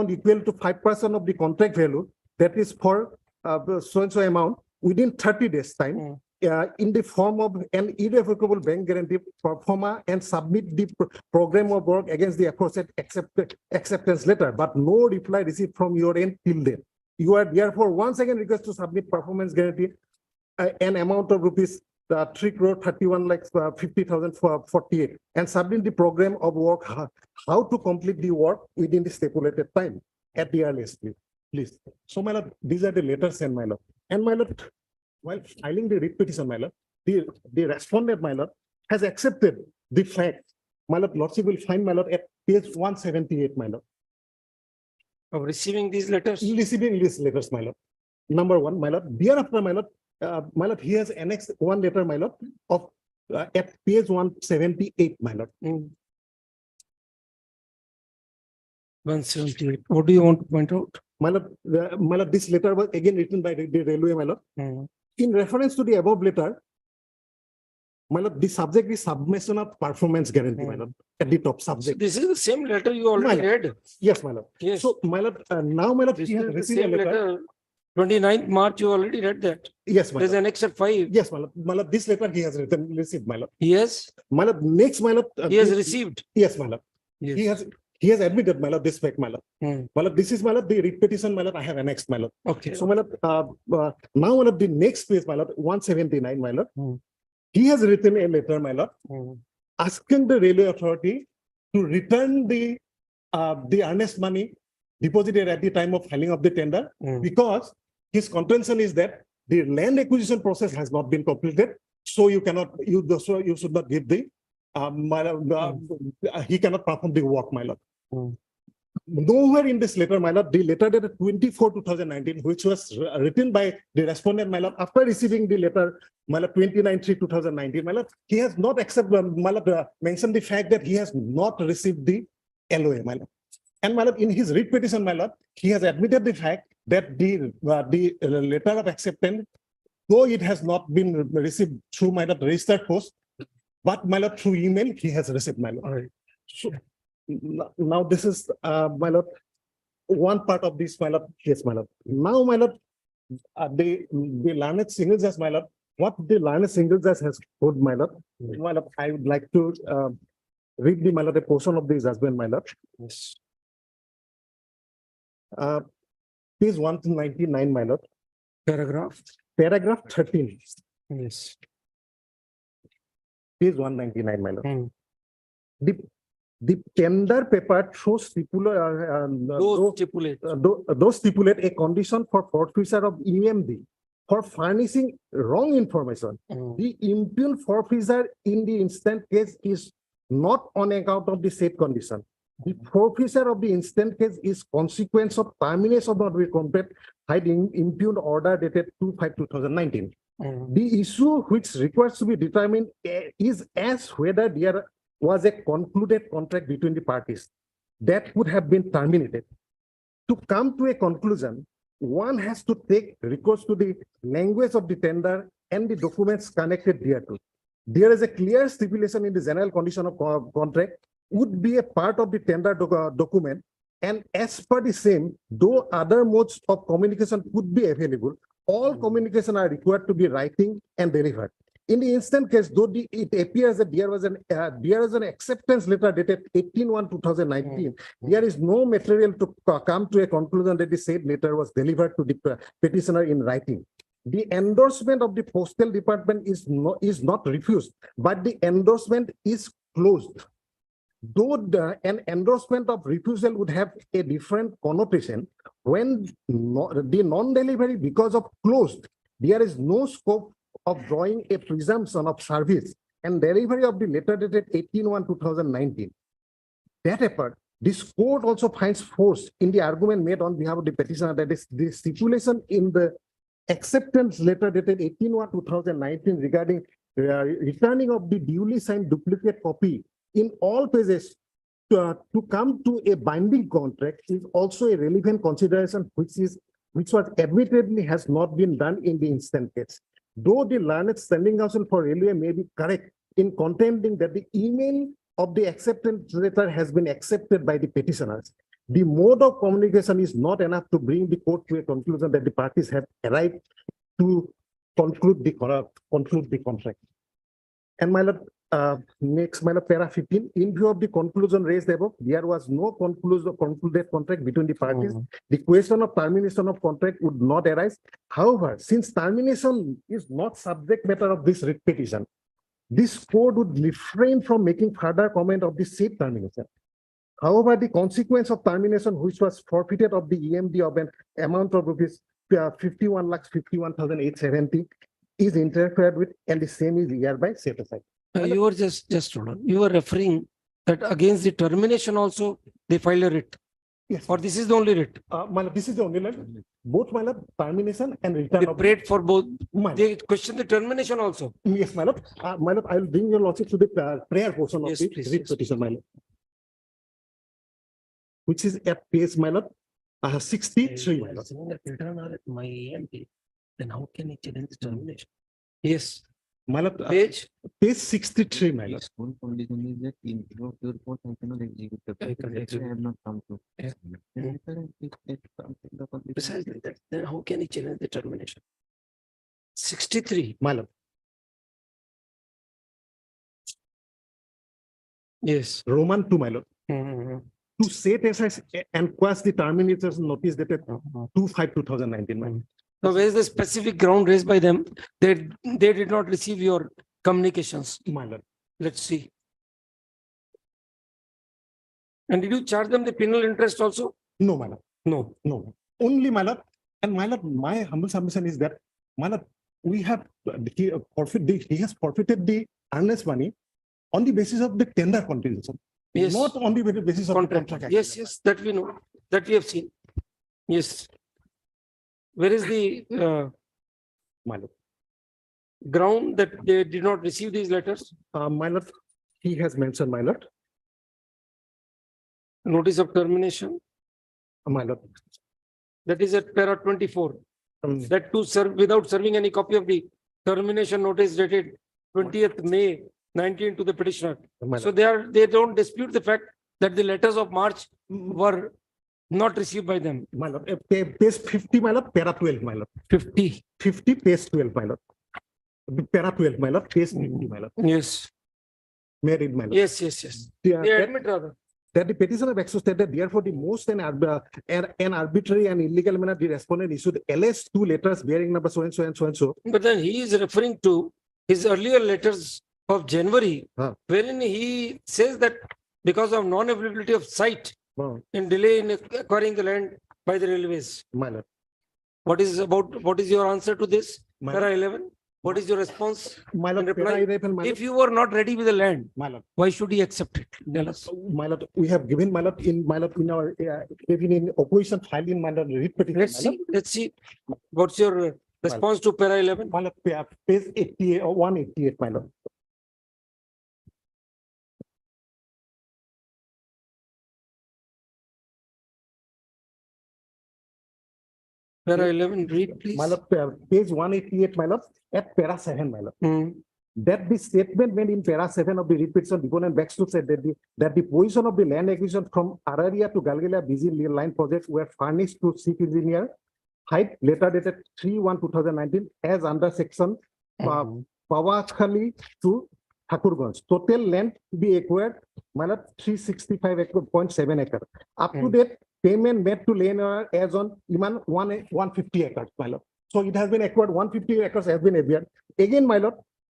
equal to 5% of the contract value, that is for so-and-so amount within 30 days time, in the form of an irrevocable bank guarantee, performer and submit the program of work against the aforesaid acceptance letter, but no reply received from your end till then. you are therefore once again request to submit performance guarantee, an amount of rupees 3 crore 31 lakhs 50,000 for 48, and submit the program of work, how to complete the work within the stipulated time at the earliest, please. So my lord, these are the letters sent, my lord. And my lord, while filing the writ petition, my lord, the respondent, my lord, has accepted the fact, my lord, lordship will find, my lord, at page 178, my lord. Of receiving these letters. Receiving these letters, my lord. Number one, my lord, thereafter, my lord, he has annexed one letter, my lord, of at page 178, my lord. 178. What do you want to point out? My lord, this letter was again written by the railway, my lord. In reference to the above letter, my lord, the subject is submission of performance guarantee, my lord, at the top subject. This is the same letter you already read. Yes, my lord. Yes. So, my lord, now, my lord, This he has is the received a same letter. letter. 29th March, you already read that. Yes, my There's lord. an except 5. Yes, my lord. My lord, this letter he has received, my lord. Yes, My lord, next, my lord. he has received. Yes, my lord. Yes. He has admitted, my lord, this fact, my lord. Hmm. My lord, this is, my lord, the writ petition, my lord, I have annexed, my lord. Okay. So, my lord, now, my lord, the next page, my lord, 179, my lord. Hmm. He has written a letter, my lord, asking the railway authority to return the earnest money deposited at the time of filing of the tender, because his contention is that the land acquisition process has not been completed, so you cannot, so you should not give the, he cannot perform the work, my lord. Nowhere in this letter, my lord, the letter dated 24/2019, which was written by the respondent, my lord, after receiving the letter, my lord, 29/3/2019, my lord, he has not accepted, my lord, mentioned the fact that he has not received the LOA, my lord. And my lord, in his writ petition, my lord, he has admitted the fact that the letter of acceptance, though it has not been received through, my lord, registered post, but, my lord, through email, he has received, my lord. So, now this is, my lord, one part of this, my lord. Yes, my lord. Now, my lord, the learned single judge, my lord, what the learned single judge has put, my lord, I would like to read the, my lord, a portion of the judgment, my lord. Yes. Page 199, my lord. Paragraph. Paragraph 13. Yes. Page 199, my lord. Hmm. The tender paper shows those stipulate a condition for forfeiture of EMD for furnishing wrong information. The impugned forfeiture in the instant case is not on account of the said condition. The forfeiture of the instant case is consequence of termination of the contract hiding impugned order dated 2/5/2019. The issue which requires to be determined is as whether there was a concluded contract between the parties that would have been terminated. To come to a conclusion, one has to take recourse to the language of the tender and the documents connected thereto. There is a clear stipulation in the general condition of contract would be a part of the tender document, and as per the same, though other modes of communication could be available, all communication are required to be writing and delivered. In the instant case, though it appears that there was an acceptance letter dated 18/1/2019, there is no material to come to a conclusion that the said letter was delivered to the petitioner in writing. The endorsement of the postal department is not refused, but the endorsement is closed. Though an endorsement of refusal would have a different connotation, when the non-delivery because of closed, there is no scope of drawing a presumption of service and delivery of the letter dated 18/1/2019. That apart, this court also finds force in the argument made on behalf of the petitioner that is the stipulation in the acceptance letter dated 18/1/2019 regarding returning of the duly signed duplicate copy in all cases to come to a binding contract is also a relevant consideration, which was admittedly has not been done in the instant case. Though the learned standing counsel for railway may be correct in contending that the email of the acceptance letter has been accepted by the petitioners, the mode of communication is not enough to bring the court to a conclusion that the parties have arrived to conclude the contract. And my lord, Next, my lord, para 15, in view of the conclusion raised above, there was no concluded contract between the parties. The question of termination of contract would not arise. However, since termination is not subject matter of this writ petition, this court would refrain from making further comment of the said termination. However, the consequence of termination, which was forfeited of the EMD of an amount of rupees 51,51,870, is interfered with, and the same is hereby set aside. You were just hold on. You were referring that against the termination also they filed a writ. Yes. Or this is the only writ. My lord, this is the only line. Both my lord, termination and return They of. prayed for both. My lord. They questioned the termination also. Yes, my lord. My lord, I will bring your lordship to the prayer portion of Yes, the please, writ yes. petition, my lord. Which is at page, my lord, 63, my lord. Return are at my EMD. Then how can he challenge the termination? Yes. My lord, Page. page 63, my lord. One condition is that in view of your court, I cannot execute the. I can I execute. have not come to. Yeah. Then it comes in the condition. Precisely that. Then how can he challenge the termination? 63. My lord, Yes. Roman 2, my lord. Mhm. To set aside and quash the termination notice dated Mhm. 2/5/2019, my lord. Now, where is the specific ground raised by them? They did not receive your communications. My lord. Let's see. And did you charge them the penal interest also? No, my lord. No. No, only my lord. And my lord, my humble submission is that, my lord, we have, he has forfeited the earnest money on the basis of the tender contribution. Yes. Not on the basis of the Contract. contract. Yes, yes, that we know, that we have seen. Yes. Where is the My lord. ground that they did not receive these letters? My lord, he has mentioned, my lord. Notice of termination, My lord. that is at para 24. Um, That to serve without serving any copy of the termination notice dated 20th May 19 to the petitioner. my So lord. they don't dispute the fact that the letters of March were not received by them. My lord, page 50, my lord, para 12, my lord. 50. 50, page 12, my lord. Para 12, my lord, page 50, my lord. Yes, May I read, my lord? yes, yes, yes. They admit rather. That the petitioner of exhausted that therefore the most an arbitrary and illegal manner the respondent issued LS2 letters bearing number so and so and so and so. But then he is referring to his earlier letters of January, wherein he says that because of non-availability of site and delay in acquiring the land by the railways. My lord. What is your answer to this? My Para lord. 11. What is your response? My and lord, reply? para 11, my lord. If you were not ready with the land, My lord. why should he accept it? Tell us. My lord, we have given my lord in our even in opposition file in my lord writ petition. Let's see. What's your response to para 11? My lord, page 88 or 188, my lord. Para 11, read please. My lord, page 188, my lord, at para 7, my lord. That the statement made in para 7 of the writ petition, deponent Baxter said that the position of the land acquisition from Araria to Galgalia busy line projects were furnished to chief engineer, height letter dated 3/1/2019 as under section Pawakhali to Thakurganj. Total land to be acquired, my lord, 365.7 acre. Up to date, payment made to landowner as on Iman 150 acres, my lord. So it has been acquired, 150 acres has been acquired. Again, my lord,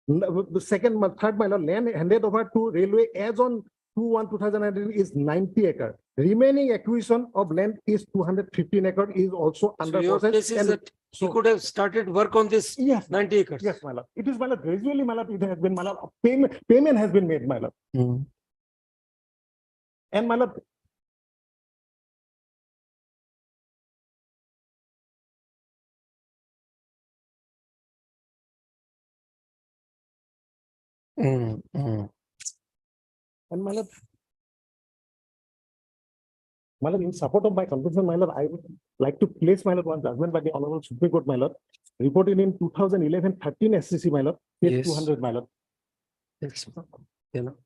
the third, my lord, land handed over to railway as on 2/1/2019 is 90 acres. Remaining acquisition of land is 215 acres is also So under your process. case is that he could have started work on this Yes, 90 acres. yes, my lord. It is, my lord, gradually, my lord, it has been, my lord, payment has been made, my lord. And my lord, and my lord, in support of my conclusion, my lord, I would like to place, my lord, one judgment by the Honorable Supreme Court, my lord, reported in 2011-13 SCC, my lord, page Yes. 200, my lord. Yes. You know.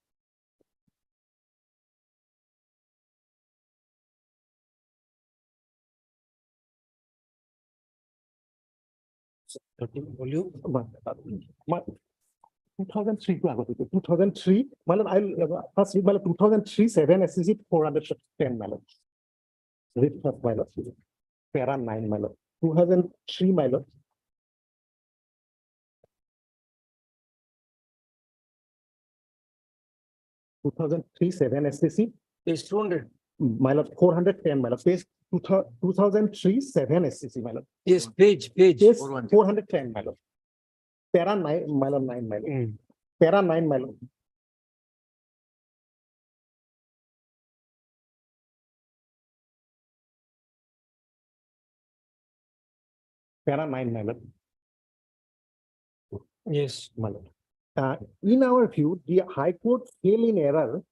Volume. 2003 to আগত 2003 মানে I'll first read মানে 2003 7 SCC 410 miles. Read first miles. Para 9 miles. 2003 miles. Two thousand three seven SCC Page 200. miles 410 miles. Page 2003 7 SCC miles. Yes, page. Page 410 miles. Para 9 miles 9 miles. Para 9 miles. Para 9 miles. Yes. Miles. In our view, the High Court fell in error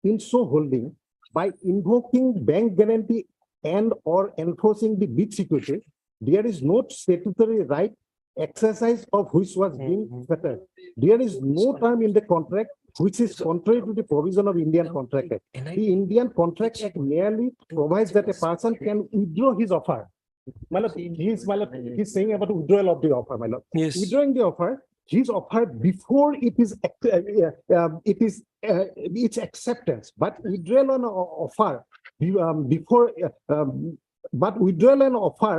in so holding by invoking bank guarantee and or enforcing the bid security. There is no statutory right exercise of which was being fettered. There is no term in the contract which is contrary to the provision of Indian Contract Act. The Indian Contract Act merely provides that a person can withdraw his offer. He's saying about withdrawal of the offer, my lord. Yes. Withdrawing the offer, his offer before its acceptance, but withdrawal on offer withdrawal on offer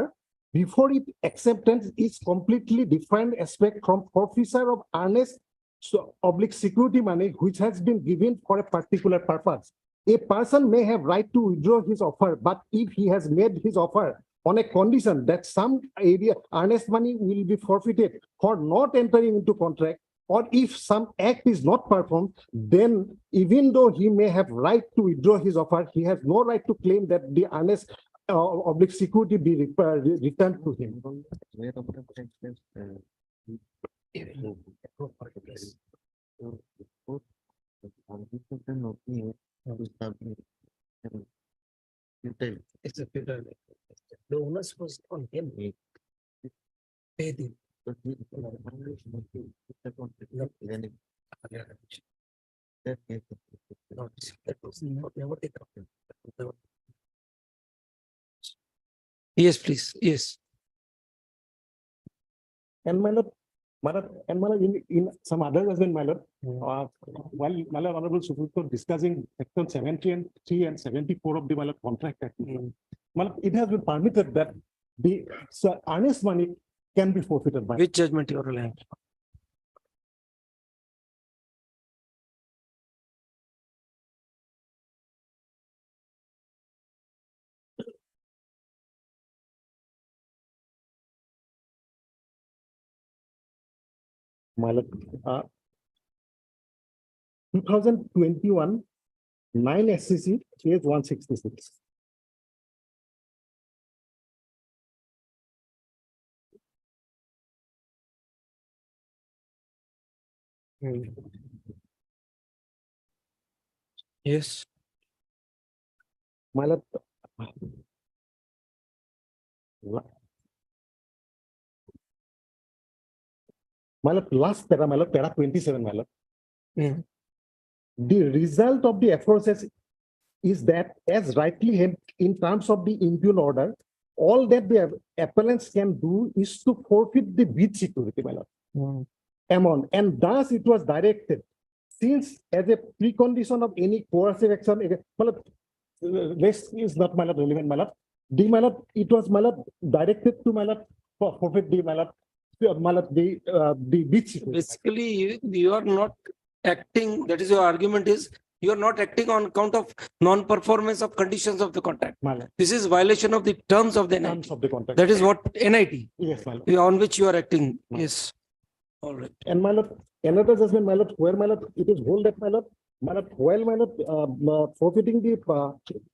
before its acceptance is completely different aspect from forfeiture of earnest oblique security money which has been given for a particular purpose. A person may have right to withdraw his offer, but if he has made his offer on a condition that some area earnest money will be forfeited for not entering into contract, or if some act is not performed, then even though he may have right to withdraw his offer, he has no right to claim that the earnest oblique security be returned to him. Where of the text is, It's a futile. The onus was on him. Pay them. Yes, please. Yes. And my lord, in some others as well, my lord, while my lord Honorable Supreme Court discussing section 73 and 74 of the my lord Contract Act, my lord, it has been permitted that the earnest money can be forfeited by. Which judgment you are relying? My lord, 2021 9 SCC page 166. Yes. My lord, last para, my lord, para 27, my lord. The result of the aforesaid is that, as rightly held in terms of the impugn order, all that the appellants can do is to forfeit the bid security, my lord, amount, and thus it was directed. Since as a precondition of any coercive action, my lord, this is not, my lord, relevant, my lord. My lord, it was, my lord, directed to, my lord, for forfeit the, my lord, the bid security. Basically, you are not acting, that is your argument is, you are not acting on account of non-performance of conditions of the contract. My lord. This is violation of the terms of the NIT. Terms of the contract. That is what NIT, Yes, my lord. on which you are acting. Yes. All right. And my lord, another judgment, my lord, where, my lord, it is hold that, my lord, while, my lord, forfeiting the,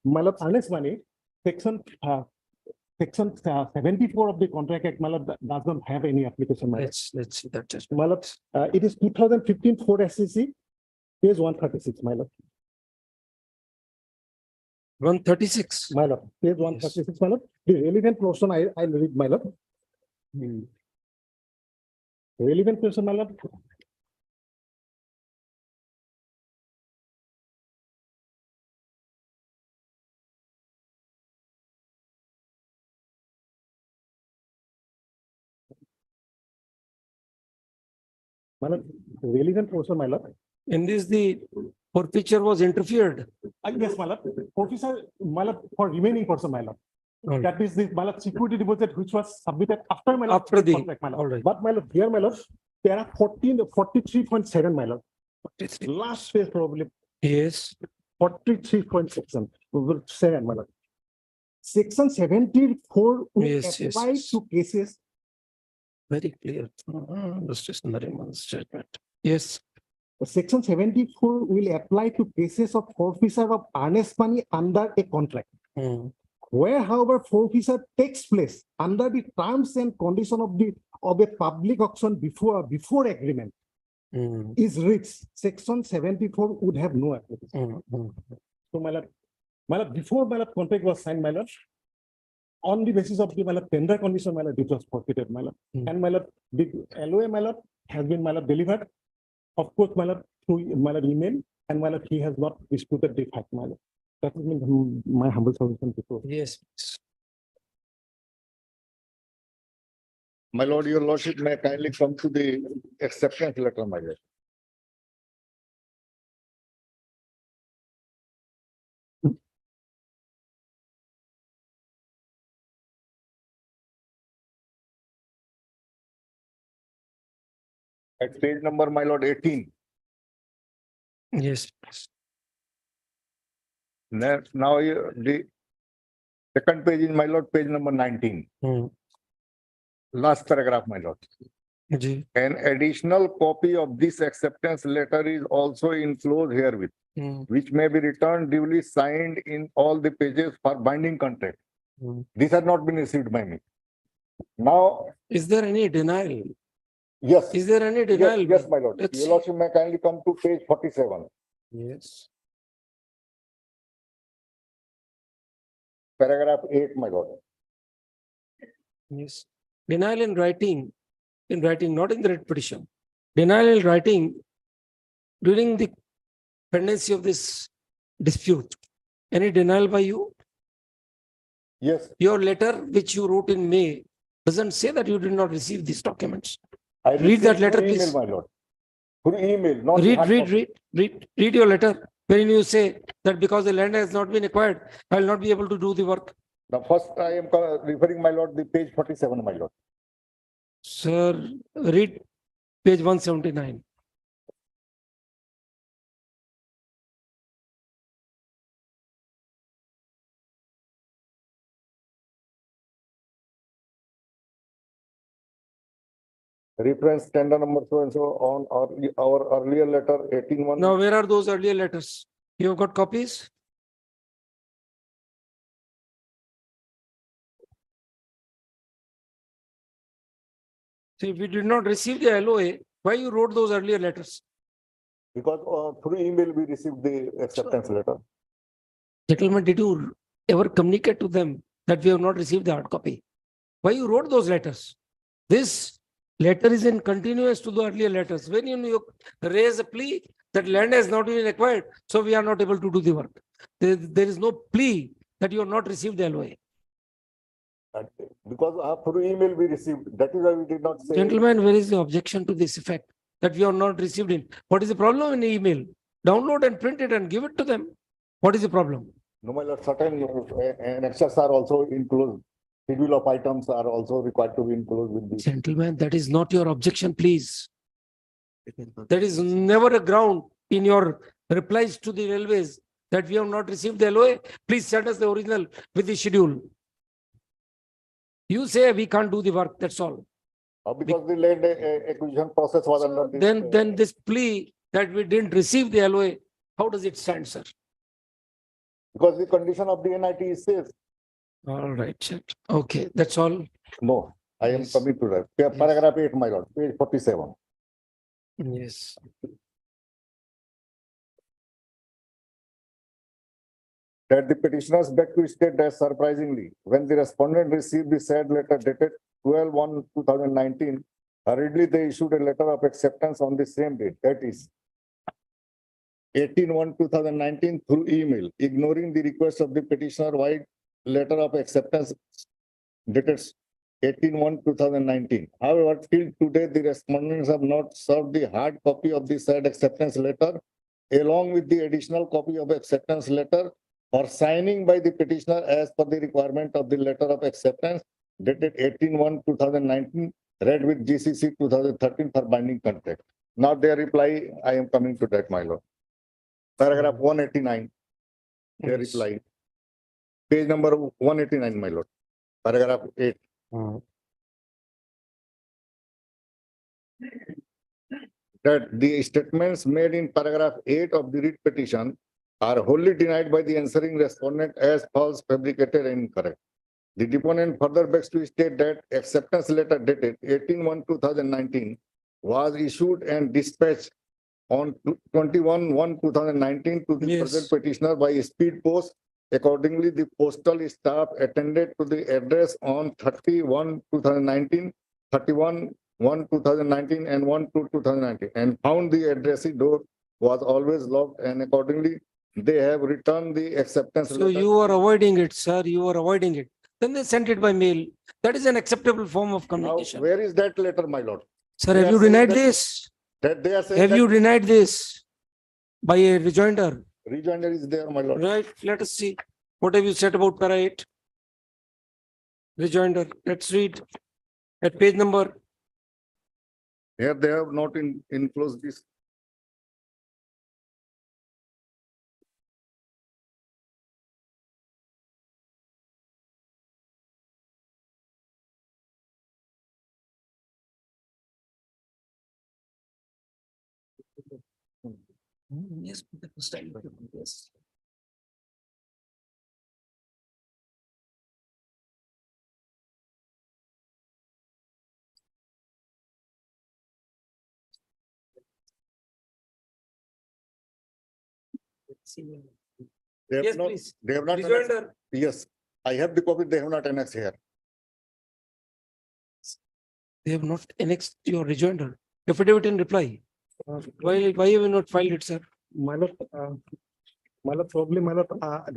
my lord, earnest money, section 74 of the Contract Act, my lord, does not have any application, my lord. Let's see that judgment. My lord, it is 2015 4 SCC, page 136, my lord. 136. My lord, page 136, my lord. The relevant portion, I'll read, my lord. Relevant portion, my lord. My lord, relevant portion, my lord. In this, the forfeiture was interfered. Yes, my lord. Forfeiture, my lord, for remaining portion, my lord. All right. That is the, my lord, security deposit which was submitted after, my lord. After the- contract, my lord. all right. But, my lord, here, my lord, there are 43.7, my lord. Last phase probably Yes. 43.7, my lord. Section 74 will Yes, yes, apply yes. to cases. Very clear. Justice Nariman's judgment. Yes. Section 74 will apply to cases of forfeiture of earnest money under a contract. Hmm. Where, however, forfeiture takes place under the terms and condition of a public auction before agreement Hmm. is reached, Section 74 would have no application. Hmm. So, my lord, before my lord contract was signed, my lord, on the basis of the my lord tender condition, my lord, it was forfeited, my lord. Hmm. And my lord, the LOA, my lord, has been, my lord, delivered. Of course, my lord, through my lord email, and my lord, he has not disputed the fact, my lord. That is my humble solution before. Yes. My lord, your lordship may kindly come to the acceptance letter, my lord. At page number, my lord, 18. Yes. Now, the second page is, my lord, page number 19. Hmm. Last paragraph, my lord. Ji. An additional copy of this acceptance letter is also enclosed herewith, Hmm. which may be returned duly signed in all the pages for binding contract. Hmm. These have not been received by me. Now, Is there any denial? yes. Is there any Yes, denial? yes, my lord. Let's Your see. lordship may kindly come to page 47, Yes. paragraph 8, my lord. Yes. Denial in writing, not in the writ petition. Denial in writing during the pendency of this dispute. Any denial by you? Yes, Your letter which you wrote in May doesn't say that you did not receive these documents. I Read received that letter, through email, please. my lord. Through email, not the Read, hard read, copy. read your letter. When you say that because the land has not been acquired, I will not be able to do the work. The first I am referring, my lord, the page 47, my lord. Sir, read page 179. Reference tender number so and so on our earlier letter 18-1. Now, where are those earlier letters? You have got copies? See, if we did not receive the LOA, why you wrote those earlier letters? Because through email we received the acceptance letter. Gentlemen, did you ever communicate to them that we have not received the hard copy? Why you wrote those letters? This letter is in continuous to the earlier letters. When you raise a plea that land has not been acquired, so we are not able to do the work. There is no plea that you have not received the LOA. Because through email we received, that is why we did not say. Gentlemen, where is the objection to this effect that we have not received it? What is the problem in email? Download and print it and give it to them. What is the problem? No, my lord, certain annexes are also included. Schedule of items are also required to be included with this. Gentlemen, that is not your objection, please. That is never a ground in your replies to the railways that we have not received the LOA. Please send us the original with the schedule. You say we can't do the work, that's all. Because the land acquisition process was under this. Then this plea that we didn't receive the LOA, how does it stand, sir? Because the condition of the NIT is safe. All right, sir. Okay, that's all. No, I am Yes. coming to that. Paragraph 8, my lord, page 47. Yes. That the petitioners beg to state that surprisingly, when the respondent received the said letter dated 12/1/2019, hurriedly they issued a letter of acceptance on the same date, that is 18/1/2019 through email, ignoring the request of the petitioner. While letter of acceptance dated 18/1/2019. However, till today, the respondents have not served the hard copy of the said acceptance letter along with the additional copy of acceptance letter for signing by the petitioner as per the requirement of the letter of acceptance dated 18/1/2019, read with GCC 2013 for binding contract. Now their reply, I am coming to that, my lord. Paragraph 189, their Yes. reply. Page number 189, my lord. Paragraph 8. That the statements made in paragraph 8 of the writ petition are wholly denied by the answering respondent as false, fabricated, and incorrect. The deponent further begs to state that acceptance letter dated 18/1/2019 was issued and dispatched on 21/1/2019 to the Yes. present petitioner by speed post. Accordingly, the postal staff attended to the address on 30/1/2019, 31/1/2019, and 1/2/2019, and found the addressee door was always locked, and accordingly, they have returned the acceptance So letter. you are avoiding it, sir. You are avoiding it. Then they sent it by mail. That is an acceptable form of Now, communication. where is that letter, my lord? Sir, they have are you saying denied that- this? That they are saying Have you that denied this by a rejoinder? rejoinder is there, my lord. Right, let us see. What have you said about para 8? Rejoinder, let's read at page number. Here they have not enclosed this. Yes, put the first time. Yes. They have Yes, not, please. they have not. annexed- Rejoinder. Yes, I have the copy. They have not annexed here. They have not annexed your rejoinder. Affidavit in reply. Why have you not filed it, sir? My lord, probably, my lord,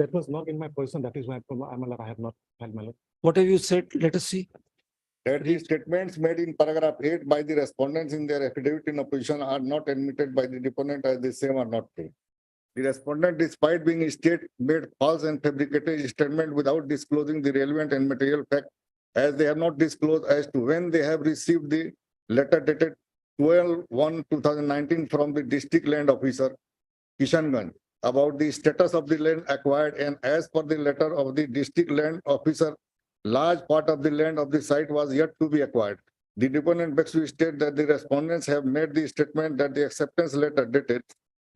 that was not in my position. That is why, my lord, I have not filed, my lord. What have you said? Let us see. That the statements made in paragraph 8 by the respondents in their affidavit in opposition are not admitted by the deponent as the same are not true. The respondent, despite being made false and fabricated statement without disclosing the relevant and material fact, as they have not disclosed as to when they have received the letter dated 12/1/2019 from the district land officer, Kishanganj, about the status of the land acquired, and as per the letter of the district land officer, large part of the land of the site was yet to be acquired. The deponent begs to state that the respondents have made the statement that the acceptance letter dated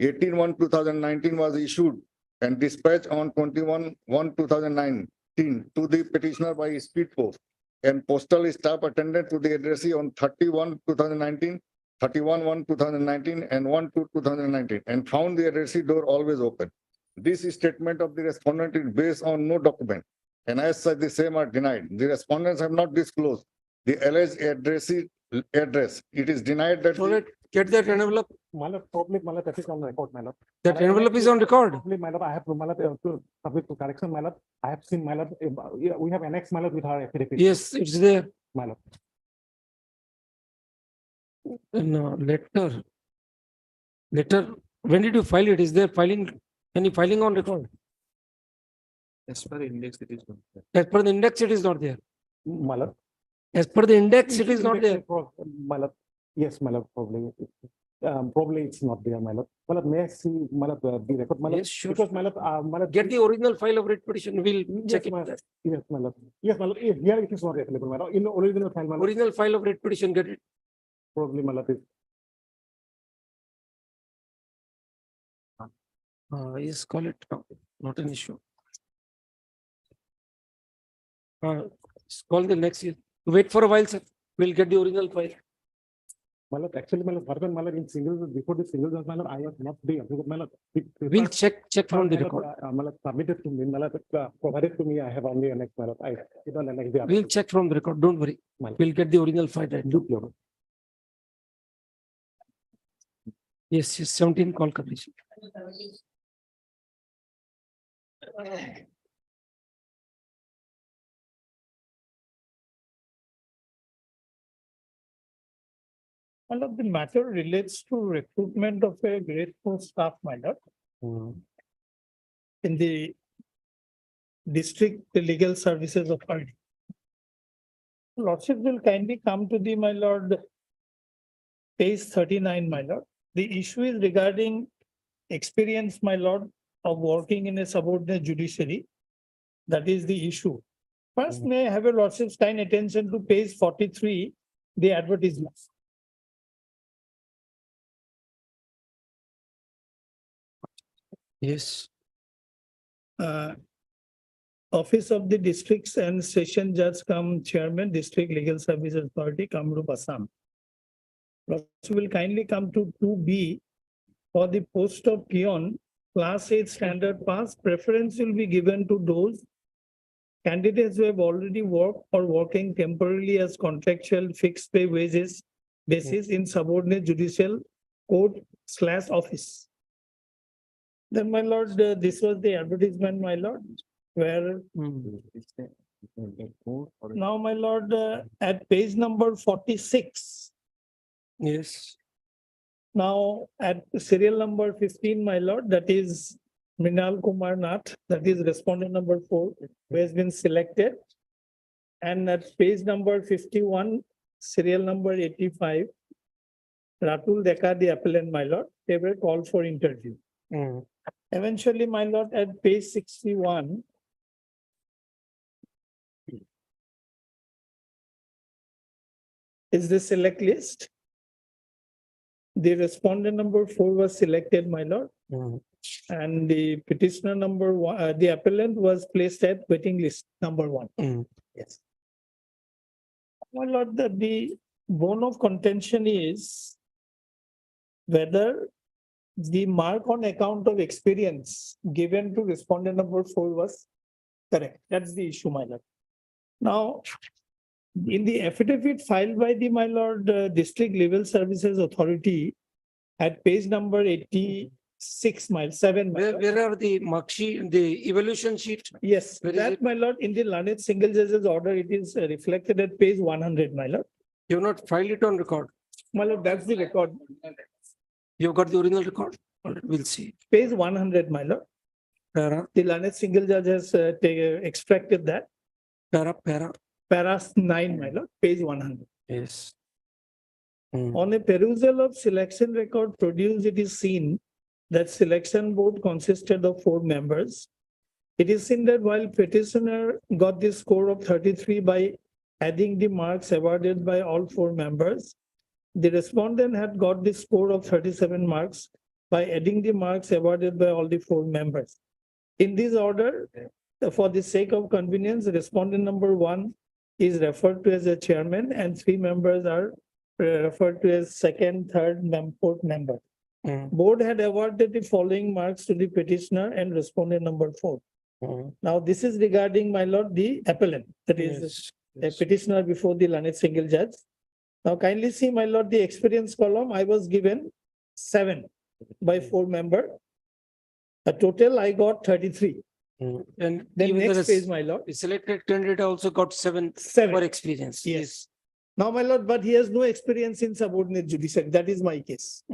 18/1/2019 was issued and dispatched on 21/1/2019 to the petitioner by speed post, and postal staff attended to the addressee on 30/1/2019, 31/1/2019, and 1/2/2019, and found the addressee door always open. This statement of the respondent is based on no document, and as such, the same are denied. The respondents have not disclosed the alleged addressee address. It is denied that. So let get that envelope. My lord, probably, my lord, that is on record, my lord. That envelope is on record. Probably, my lord, I have, my lord, to submit to correction, my lord. I have seen, my lord, yeah, we have annexed, my lord, with our affidavit. Yes, it's there. My lord. No, letter. Letter, when did you file it? Is there filing, any filing on record? As per index, it is not. As per the index, it is not there. My lord. As per the index, it is not there. My lord, yes, my lord, probably. Probably it's not there, my lord. My lord, may I see, my lord, the record, my lord? Yes, sure. Because, my lord, Get the original file of writ petition. We'll check Yes, my it. lord. Yes, my lord. Yes, my lord. Here it is not available, my lord. In the original file, my lord, Original file of writ petition, get it. probably, my lord, is Yes, call it. Not an issue. Call the next year. Wait for a while, sir. We'll get the original file. my lord, actually, my lord, Bharatan, my lord, in single, before the single, my lord, I was not there. Because, my lord, We'll check from the my lord, record. my lord, submitted to me, my lord, provided to me, I have only annexed, my lord. I don't annex the other. We'll check from the record. Don't worry. My lord. We'll get the original file right now. Look, Lord. Yes, 17 call coverage. One of the matter relates to recruitment of a grade 4 staff, my lord, in the district legal services authority. Lordship will kindly come to the, my lord, page 39, my lord. The issue is regarding experience, my lord, of working in a subordinate judiciary. That is the issue. First, may I have your lordship's kind attention to page 43, the advertisement. Yes. Office of the Districts and Session Judge cum Chairman, District Legal Services Authority, Kamrup, Assam. Lordship will kindly come to 2B for the post of peon, class 8 standard pass. Preference will be given to those candidates who have already worked or working temporarily as contractual fixed pay wages basis in subordinate judicial court/office. Then, my lord, this was the advertisement, my lord, where now, my lord, at page number 46. Yes. Now, at serial number 15, my lord, that is Mrinal Kumar Nath, that is respondent number 4, who has been selected. And at page number 51, serial number 85, Ratul Dekar, the appellant, my lord, they were called for interview. Eventually, my lord, at page 61, is the select list. The respondent number 4 was selected, my lord. And the petitioner number 1, the appellant was placed at waiting list number 1. Yes. My lord, the bone of contention is whether the mark on account of experience given to respondent number 4 was correct. That's the issue, my lord. Now, in the affidavit filed by the, my lord, District Legal Services Authority at page number 86, 7. Where are the mark sheet, the evaluation sheet? Yes, Where is that, it? my lord, in the learned single judge's order, it is reflected at page 100, my lord. You have not filed it on record. My lord, that's the record. You've got the original record? All right, we'll see. Page 100, my lord. Para, The learned single judge has extracted that. Para 9, my lord, page 100. Yes. On a perusal of selection record produced, it is seen that selection board consisted of 4 members. It is seen that while petitioner got the score of 33 by adding the marks awarded by all 4 members, the respondent had got the score of 37 marks by adding the marks awarded by all the 4 members. In this order, for the sake of convenience, respondent number 1 is referred to as a chairman and 3 members are referred to as second, third, 4th member. Board had awarded the following marks to the petitioner and respondent number 4. Now, this is regarding, my lord, the appellant, that is a petitioner before the learned single judge. Now, kindly see, my lord, the experience column, I was given 7 by 4 member. A total, I got 33. And Then even next the page, my lord. the selected candidate also got 7 for experience. Yes. Now, my lord, but he has no experience in subordinate judiciary. That is my case.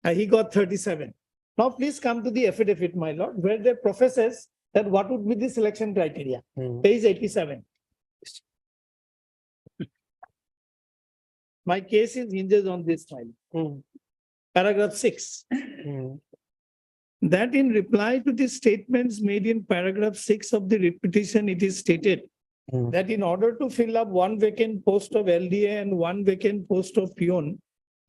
He got 37. Now, please come to the affidavit, my lord, where the professors that what would be the selection criteria. Page 87. My case is hinges on this file. Paragraph 6. That in reply to the statements made in paragraph 6 of the petition, it is stated that in order to fill up 1 vacant post of LDA and 1 vacant post of peon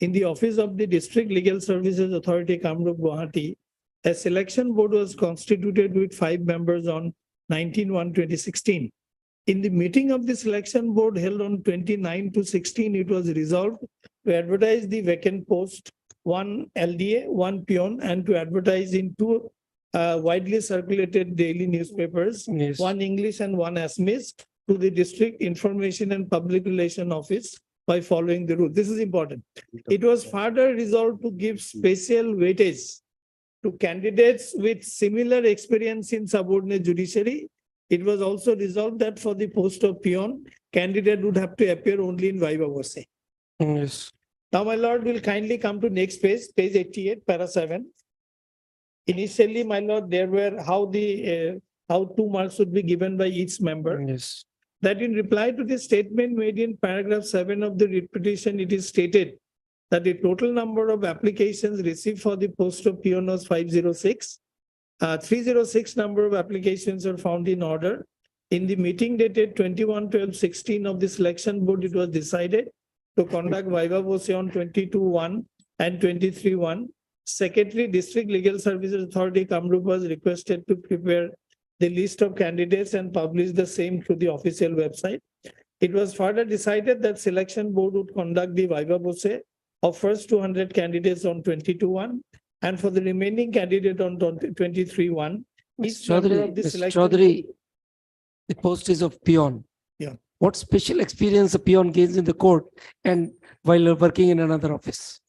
in the office of the District Legal Services Authority, Kamrup, Guwahati, a selection board was constituted with 5 members on 19/1/2016. In the meeting of the selection board held on 29/2/16, it was resolved to advertise the vacant post, 1 LDA, 1 peon, and to advertise in 2 widely circulated daily newspapers, 1 English and 1 Assamese, to the District Information and Public Relation Office by following the rule. This is important. It was further resolved to give special weightage to candidates with similar experience in subordinate judiciary. It was also resolved that for the post of peon, candidate would have to appear only in viva voce. Yes. Now, my lord, will kindly come to next page, page 88, para 7. Initially, my lord, there were how 2 marks would be given by each member. Yes. That in reply to the statement made in paragraph 7 of the writ petition, it is stated that the total number of applications received for the post of peon was 506. 306 number of applications are found in order. In the meeting dated 21/12/16 of the selection board, it was decided to conduct viva voce on 22/1 and 23/1. Secretary, District Legal Services Authority, Kamrup, was requested to prepare the list of candidates and publish the same through the official website. It was further decided that selection board would conduct the viva voce of first 200 candidates on 22/1 and for the remaining candidate on 23/1. Each member of the Mr. selection. Chaudhary, the post is of peon. Yeah. What special experience a peon gains in the court and while working in another office?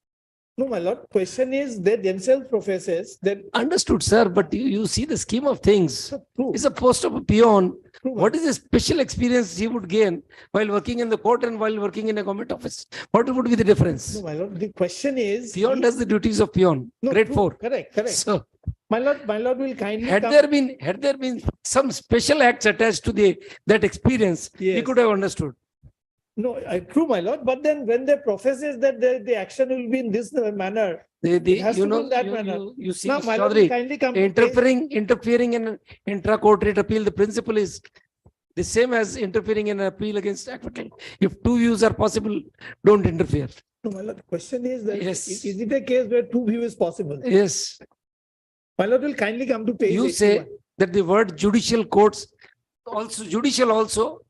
No, my lord, question is they themselves professes that. Understood, sir, but you see the scheme of things. True. It's a post of a peon. True, What is the special experience he would gain while working in the court and while working in a government office? What would be the difference? No, my lord, the question is. Peon does the duties of peon, No, grade true, 4. Correct. So My lord will kindly. had come- there been some special acts attached to that experience, we Yes. could have understood. No, true, my lord, but then when they professes that the action will be in this manner. It has You to be know, in that manner. you see, Now, Mr. my lord will Chaudhary, kindly come. to page- interfering in an intra-court rate appeal, the principle is the same as interfering in an appeal against acquittal. If two views are possible, don't interfere. No, my lord, the question is that, Yes. is it a case where two view is possible? Yes, My lord will kindly come to page. you 81. say that the word judicial courts judicial also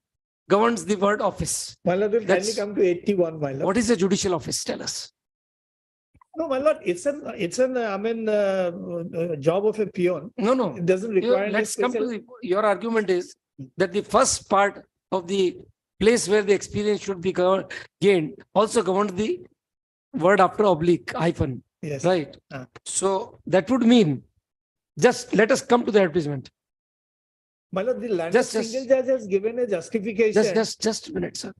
governs the word office. My lord will kindly That's- come to 81, my lord. What is a judicial office? Tell us. No, my lord, it's an, job of a peon. No. It doesn't You- require. any Let's come to special- your argument is that the first part of the place where the experience should be gained also governed the word after oblique hyphen, Yes. right? Ah. So that would mean, just let us come to the advertisement. My lord, the land Just- single judge has given a justification. Just a minute, sir.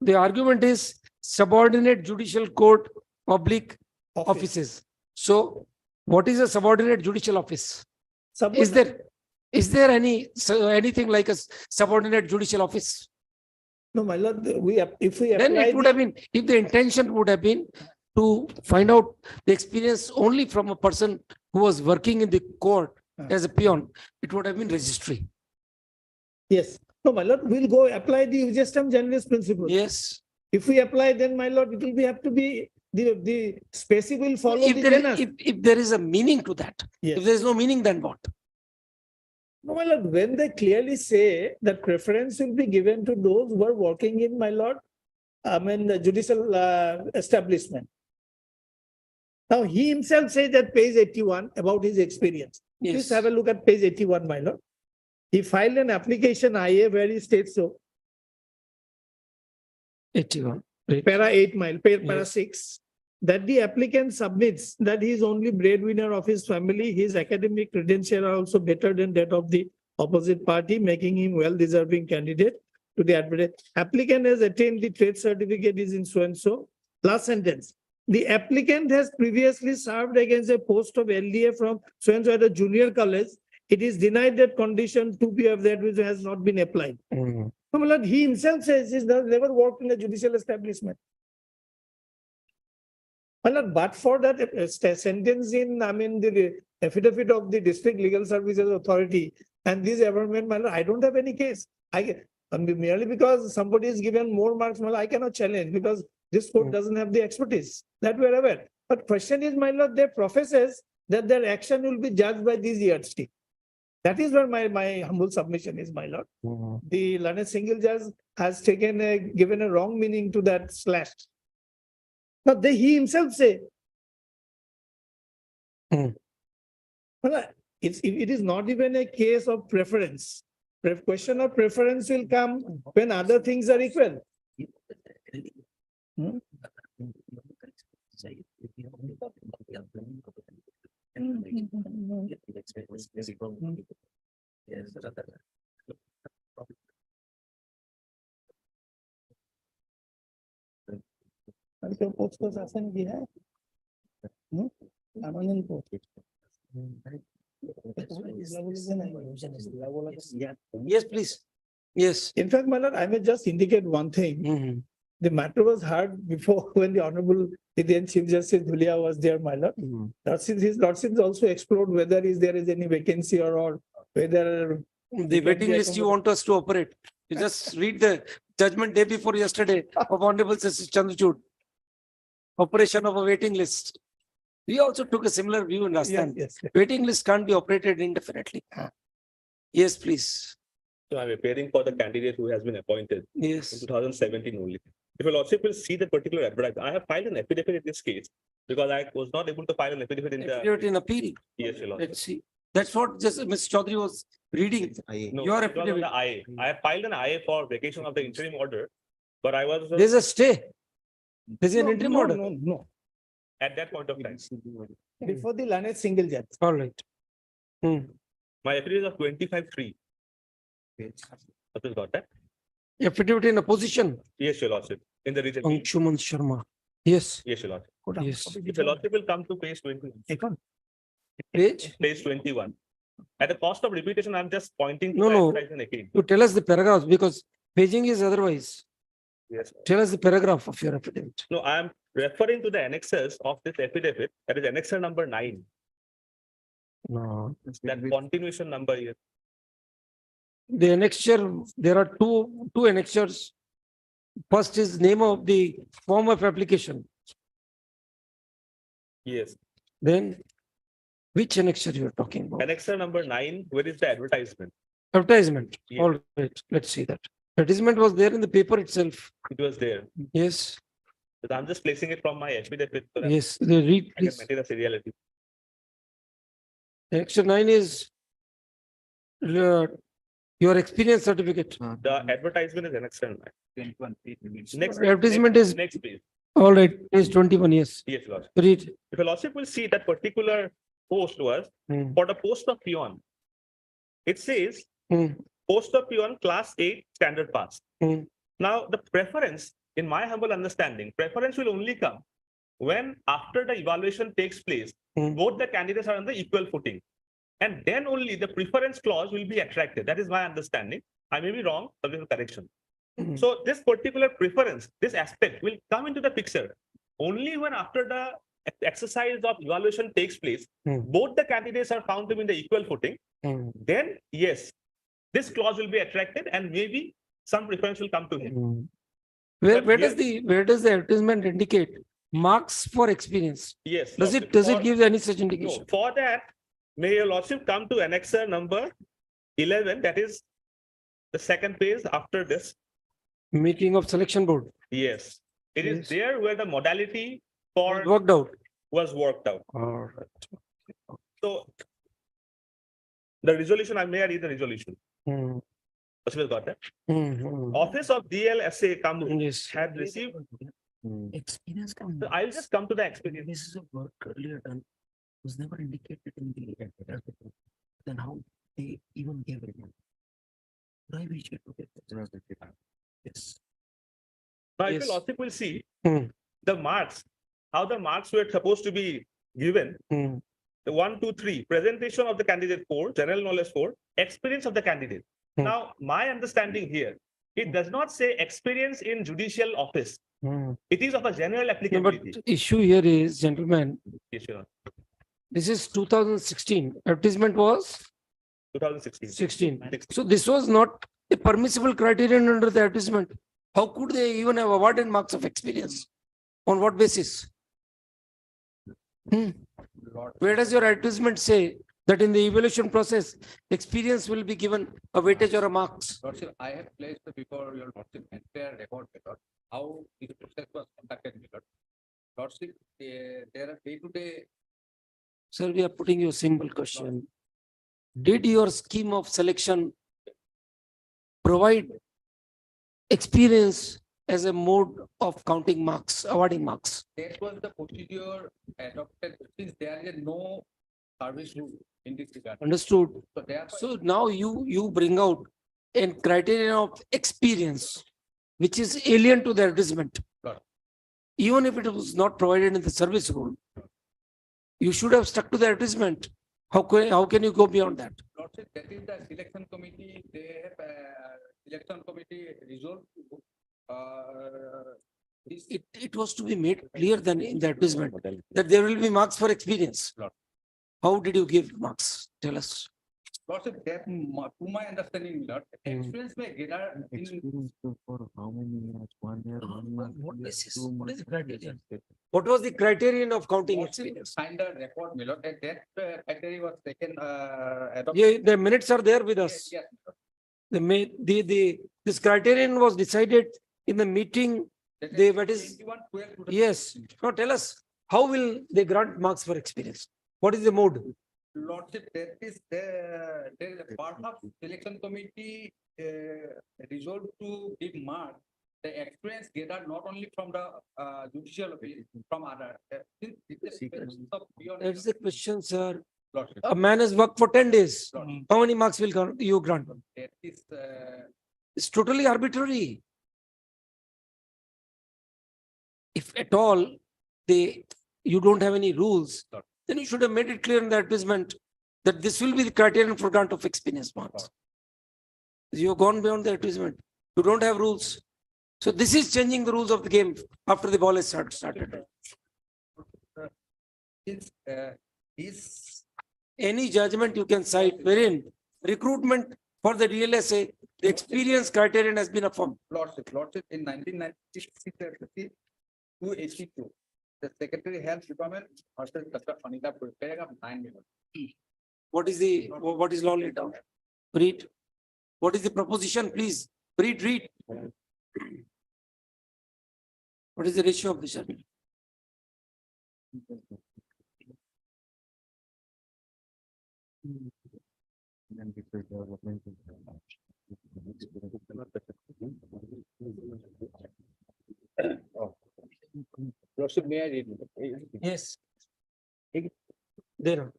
The argument is subordinate judicial court oblique Office. offices. So what is a subordinate judicial office? Subordinate- Is there anything like a subordinate judicial office? No, my lord, if we Then apply it would have been, if the intention would have been to find out the experience only from a person who was working in the court as a peon, it would have been registry. Yes. No, my lord, we'll go apply the justem generis principle. Yes. If we apply, then my lord, it will have to be, the specie will follow If the there, genus. if there is a meaning to that, Yes. if there is no meaning, then what? No, my lord, when they clearly say that preference will be given to those who are working in, my lord, the judicial establishment. Now, he himself says that page 81 about his experience. Please Yes. have a look at page 81, my lord. He filed an application IA where he states so, 81. para 8 mile, para Yes. 6, that the applicant submits that he is only breadwinner of his family. His academic credentials are also better than that of the opposite party, making him well-deserving candidate to the advocate. Applicant has attained the trade certificate is in so-and-so. Last sentence. The applicant has previously served against a post of LDA from so-and-so at a junior college. It is denied that condition to be of that which has not been applied. Mm. No, my lord, he himself says he's never worked in a judicial establishment. My lord, but for that sentence in, the affidavit of the District Legal Services Authority and this government, my lord, I don't have any case. Merely because somebody is given more marks, my lord, I cannot challenge because this court doesn't have the expertise. That we're aware. But question is, my lord, their professors that their action will be judged by these yardstick. That is where my humble submission is, my lord. The learned single judge has given a wrong meaning to that slash. Now he himself say. Hmm. Well, it is not even a case of preference. Question of preference will come when other things are equal. Hmm? तो post को शासन की है आनंद post Yes, please. Yes. In fact, my lord, I may just indicate one thing. Mhm. The matter was heard before when the Honorable Indian Chief Justice Dhulia was there, my lord. Mhm. His lordship also explored whether there is any vacancy or whether The waiting list you want us to operate. You just read the judgment day before yesterday of Honorable Justice Chandrachud. Operation of a waiting list. We also took a similar view in last time. yes. Waiting list can't be operated indefinitely. Yes, please. So I'm appearing for the candidate who has been appointed in Yes. 2017 only. If your lordship will see the particular advertisement, I have filed an affidavit in this case because I was not able to file an affidavit in the. Affidavit in appeal. Yes, your lordship. Let's see. That's what just Mr. Chaudhary was reading. No, Your it was on affidavit. the IA. I have filed an IA for vacation of the interim order, but I was There's a stay. There's an interim order. No. at that point of time. Before the learned single judge. All right. My affidavit is of 25-3. What is got that? Affidavit in opposition. Yes, your lordship. In the region. Anshuman Sharma. Yes. Yes, your lordship. Yes. If your lordship will come to page 20. Page? Page 21. At the cost of repetition, I'm just pointing to No, the no. advertisement again. You tell us the paragraphs because paging is otherwise. Yes. Tell us the paragraph of your affidavit. No, I am referring to the annexes of this affidavit. That is annexure number 9. No. That continuation number here. The annexure, there are two annexures. First is name of the form of application. Yes. Then which annexure you are talking about? Annexure number 9, where is the advertisement? Advertisement. Yeah. All right, let's see that. Advertisement was there in the paper itself. It was there. Yes, But I'm just placing it from my affidavit. So that yes, they read, I can please. maintain the seriality. Annexure 9 is your experience certificate. The advertisement is annexure 9. Next. Advertisement next- is- Next page. All right, page 21, yes. Yes, Lord. Read. If your lordship will see that particular post was for the post of peon. It says post of peon class 8 standard pass. Now, the preference, in my humble understanding, preference will only come when after the evaluation takes place, both the candidates are on the equal footing. And then only the preference clause will be attracted. That is my understanding. I may be wrong, subject to correction. So this particular preference, this aspect will come into the picture only when after the exercise of evaluation takes place, both the candidates are found to be in the equal footing. Then yes, this clause will be attracted and maybe some preference will come to him. Where But does the advertisement indicate marks for experience? Yes. Does lordship. it give any such No, indication? for that, may your lordship come to annexure number 11, that is the second page after this. Meeting of selection board Yes, it is Yes. there where the modality for worked out. was worked out. All right. So the resolution, I may read the resolution. Hmm. Lordship got that? Hmm. Office of DLSA Kamru Yes. had received, Experience. so I'll just come to the experience. This is a work earlier done, was never indicated in the advertisement. Then how they even gave it? Why we should look at that? Yes. Now, if Yes. your lordship will see Hmm. the marks, how the marks were supposed to be given. Hmm. The 1, 2, 3, presentation of the candidate 4, general knowledge 4, experience of the candidate. Now, my understanding here, it does not say experience in judicial office. It is of a general No, but applicability. issue here is, gentlemen, Yes, Your Honor. this is 2016. Advertisement was 2016. 16. So this was not a permissible criterion under the advertisement. How could they even have awarded marks of experience? On what basis? Where does your advertisement say that in the evaluation process, experience will be given a weightage or a marks? Lordship, I have placed before your lordship entire record method, how this process was conducted method. Lordship, there are day-to-day. Sir, we are putting you a simple question. Did your scheme of selection provide experience as a mode of counting marks, awarding marks? That was the procedure adopted since there is no service rule in this regard. Understood? So therefore, So now you bring out a criterion of experience, which is alien to the advertisement. Got it. even if it was not provided in the service rule, you should have stuck to the advertisement. How can you go beyond that? Lordship, that is the selection committee, they have election committee resolved. It was to be made clear then in the advertisement that there will be marks for experience. How did you give marks? Tell us. Lordship, that, to my understanding, Lord, experience may get in Experience for how many years? 1 year, 1 month? What 2 years, is this? 2 What is months, the criterion? 3 years. What was the criterion of counting Lordship experience? signed a record, my lord, that criteria was taken, adopted. Yeah, the minutes are there with us. Yes, This criterion was decided in the meeting. What is, 21/12. yes, now tell us, how will they grant marks for experience? What is the mode? Lordship, there is a part of selection committee resolved to give mark. The experience gathered not only from the judicial appeal, from other. Since it is experience of beyond- That's the question, sir. Lordship, A man has worked for 10 days. How many marks will you grant? that is, It's totally arbitrary. If at all, you don't have any rules, then you should have made it clear in the advertisement that this will be the criterion for grant of experience marks. You have gone beyond the advertisement. You don't have rules. So this is changing the rules of the game after the ball has started. is Any judgment you can cite wherein recruitment for the DLSA, the experience criterion has been affirmed. Lordship, in 1996, 282. The Secretary Health Department, Hospital Dr. Anita, paragraph 9 million. What is law laid down? Read. What is the proposition, please? Read. What is the ratio of the journal? Then because development is- Lordship, may I read? Yes. There.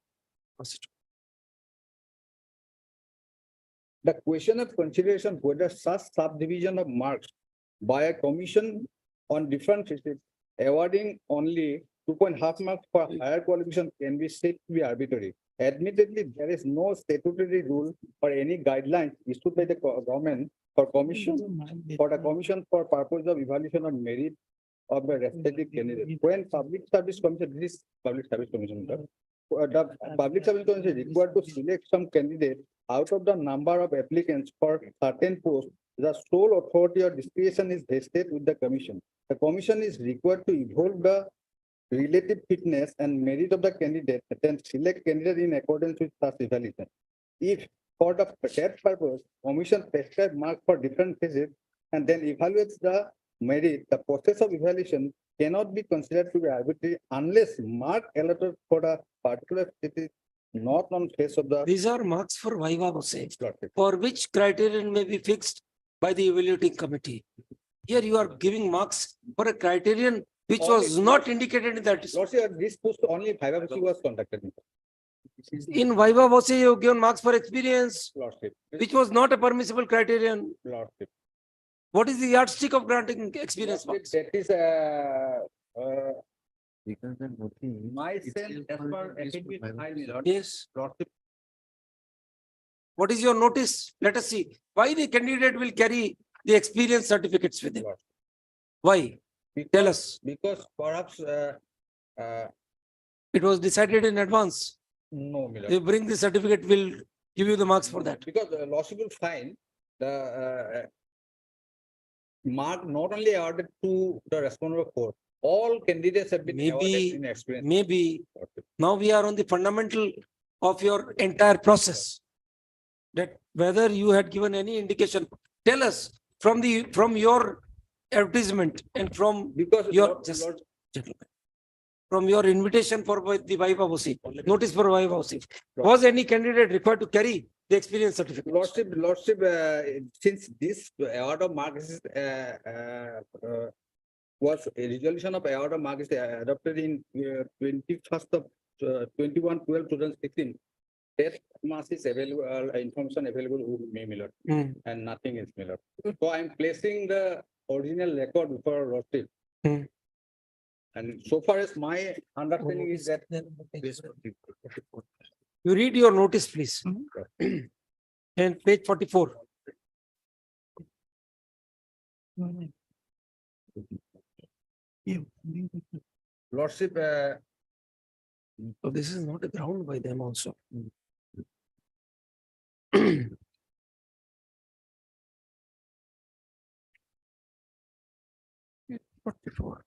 The question of consideration whether such subdivision of marks by a commission on different phases awarding only 2.5 marks for higher qualification can be said to be arbitrary. Admittedly, there is no statutory rule or any guidelines issued by the government for the commission for purpose of evaluation of merit of the respective candidate. When public service commission, this is public service commission, the public service commission is required to select some candidate out of the number of applicants for certain posts. The sole authority or discretion is vested with the commission. The commission is required to evolve the relative fitness and merit of the candidate and then select candidate in accordance with such evaluation. If for that purpose, commission prescribes marks for different phases and then evaluates the merit, the process of evaluation cannot be considered to be arbitrary unless mark allotted for a particular phase is not on face of the. These are marks for viva voce, for which criterion may be fixed by the evaluating committee. Here you are giving marks for a criterion which was not indicated in that. Lordship, this post only viva voce was conducted. In viva voce, you have given marks for experience, Lordship, which was not a permissible criterion. Lordship. What is the yardstick of granting experience marks? That is Because the nothing. myself as per academic file, Yes. Lordship. What is your notice? Let us see. Why the candidate will carry the experience certificates with him? Why? Tell us. Because perhaps It was decided in advance. no, my lord. They bring the certificate, will give you the marks for that. Because lordship will find the mark not only awarded to the respondent for all candidates have been awarded Maybe, in experience. maybe now we are on the fundamental of your entire process. That whether you had given any indication, tell us from your advertisement and from Because your, Lord- just Lord- gentlemen, from your invitation for the viva voce, notice for viva voce, was any candidate required to carry the experience certificate? Lordship, since this award of marks is, was a resolution of award of marks adopted in 21st of 21/12/2016. That marks is available, information available with me, my lord, and nothing is, my lord. So I'm placing the original record before Lordship. And so far as my understanding is that. You read your notice, please. And page 44. Lordship, So this is not a ground by them also. Page 44.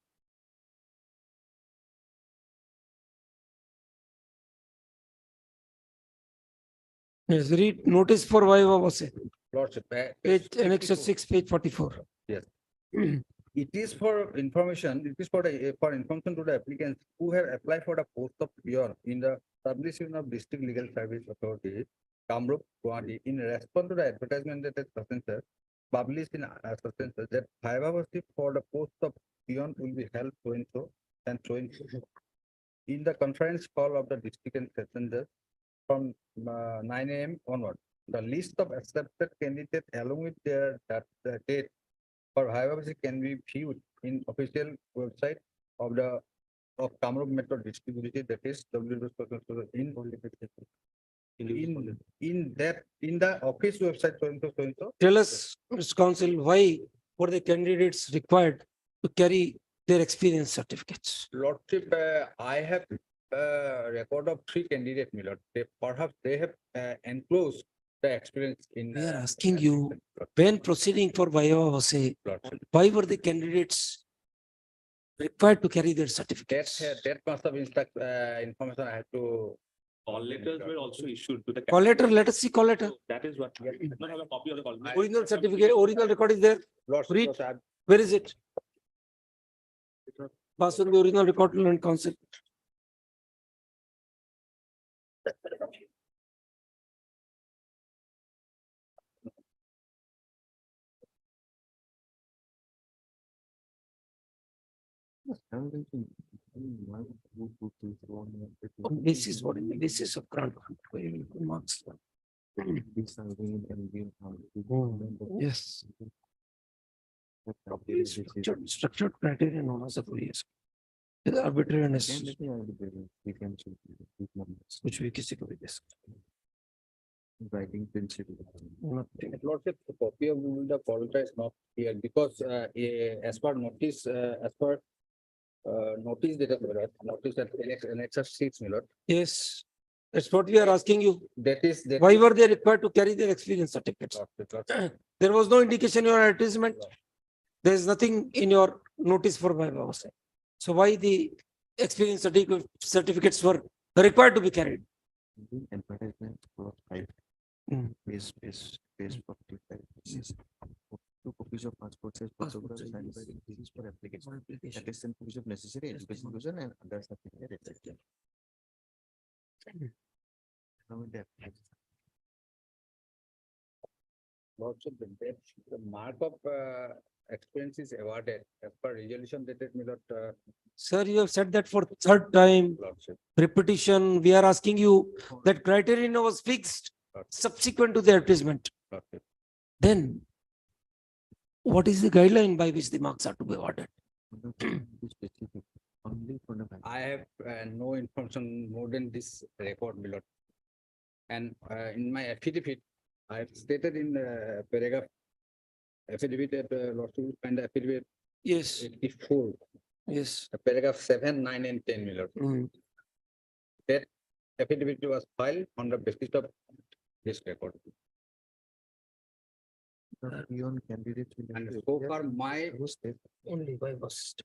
Yes, read notice for Viva Voce. Lordship. Page annex 54. 6, page 44. Yes. It is for information, it is for information to the applicants who have applied for the post of peon in the subdivision of District Legal Service Authority, Kamrup, Guwahati, in response to the advertisement that is substantial, published in substantial, that Viva for the post of peon will be held so and so and so and so. In the conference call of the district and session from 9 AM onward, the list of accepted candidates along with their date for Viva can be viewed in official website of the Kamrup Metro District, that is in the office website so and so. Tell us, Mr. Council, why were the candidates required to carry their experience certificates? Lordship, I have record of 3 candidates, my lord. Perhaps they have enclosed the experience in. We are asking you, when proceeding for Viva Voce, Lordship. why were the candidates required to carry their certificates? That must have information I have to. Call letters were also issued to the. Call letter, let us see call letter. That is what. We don't have a copy of the call. Original certificate, original record is there. Lordship, Read. Lordship, Where is it? Pass on the original record to Land Council. This is what is the basis of grant. Marks. Yes. Structured criteria known as the years. The arbitrariness, which we किसी को भी दे सकते हैं. Writing principle. Nothing. Lordship, the copy of the folder is not here because as per notice, notice that notice that annexure 6, my lord. Yes, that's what we are asking you. That is. Why were they required to carry their experience certificates? Lordship. There was no indication in your advertisement. There is nothing in your notice for Viva Voce. So why the experience certificates were required to be carried? The advertisement for 5. Page 45. 2 copies of passport size photographs signed by this is for application. Attestation copies of necessary education user and other certificate, etc. Now in the application. Lordship, the mark of experience is awarded as per resolution dated, my lord. Sir, you have said that for third time. Lordship. Repetition. We are asking you that criterion was fixed subsequent to the advertisement. Lordship. Then what is the guideline by which the marks are to be awarded? Specific only for the bank. I have no information more than this record, my lord. And in my affidavit, I have stated in paragraph affidavit at Lordship and affidavit Yes, 84, yes. paragraph 7, 9, and 10, my lord. That affidavit was filed on the basis of this record. The peon candidates will And be so far, my Only by bus.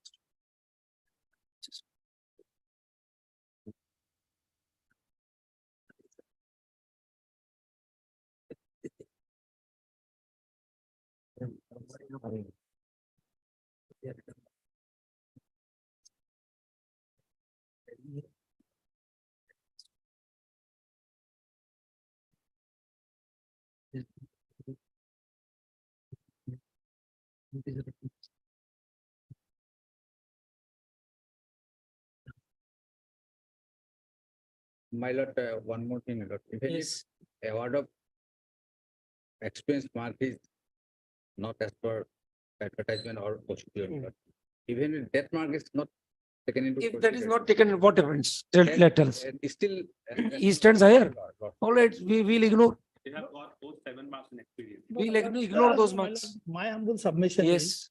My lord, one more thing, my lord. Even if Yes. award of experience mark is not as per advertisement or procedure, my lord. Even if that mark is not taken into. If that is consideration. not taken, what happens? And- Let us. and Still. He stands higher. All right, we will ignore. They have got those 7 marks in experience. We'll ignore those marks. My humble submission is,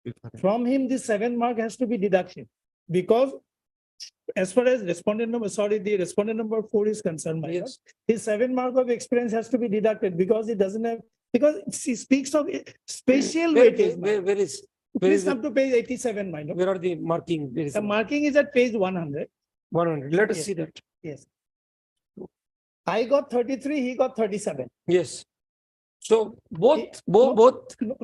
Yes. from him, this 7 mark has to be deduction. Because as far as respondent number, sorry, the respondent number 4 is concerned, my lord, Yes. his 7 mark of experience has to be deducted because it doesn't have, because he speaks of spatial weightage. my lord. Where is Please the, come to page 87, my lord. where are the marking? Where is The marking is at page 100. 100? Let us Yes. see that. Yes. I got 33, he got 37. Yes. So both, No, both no,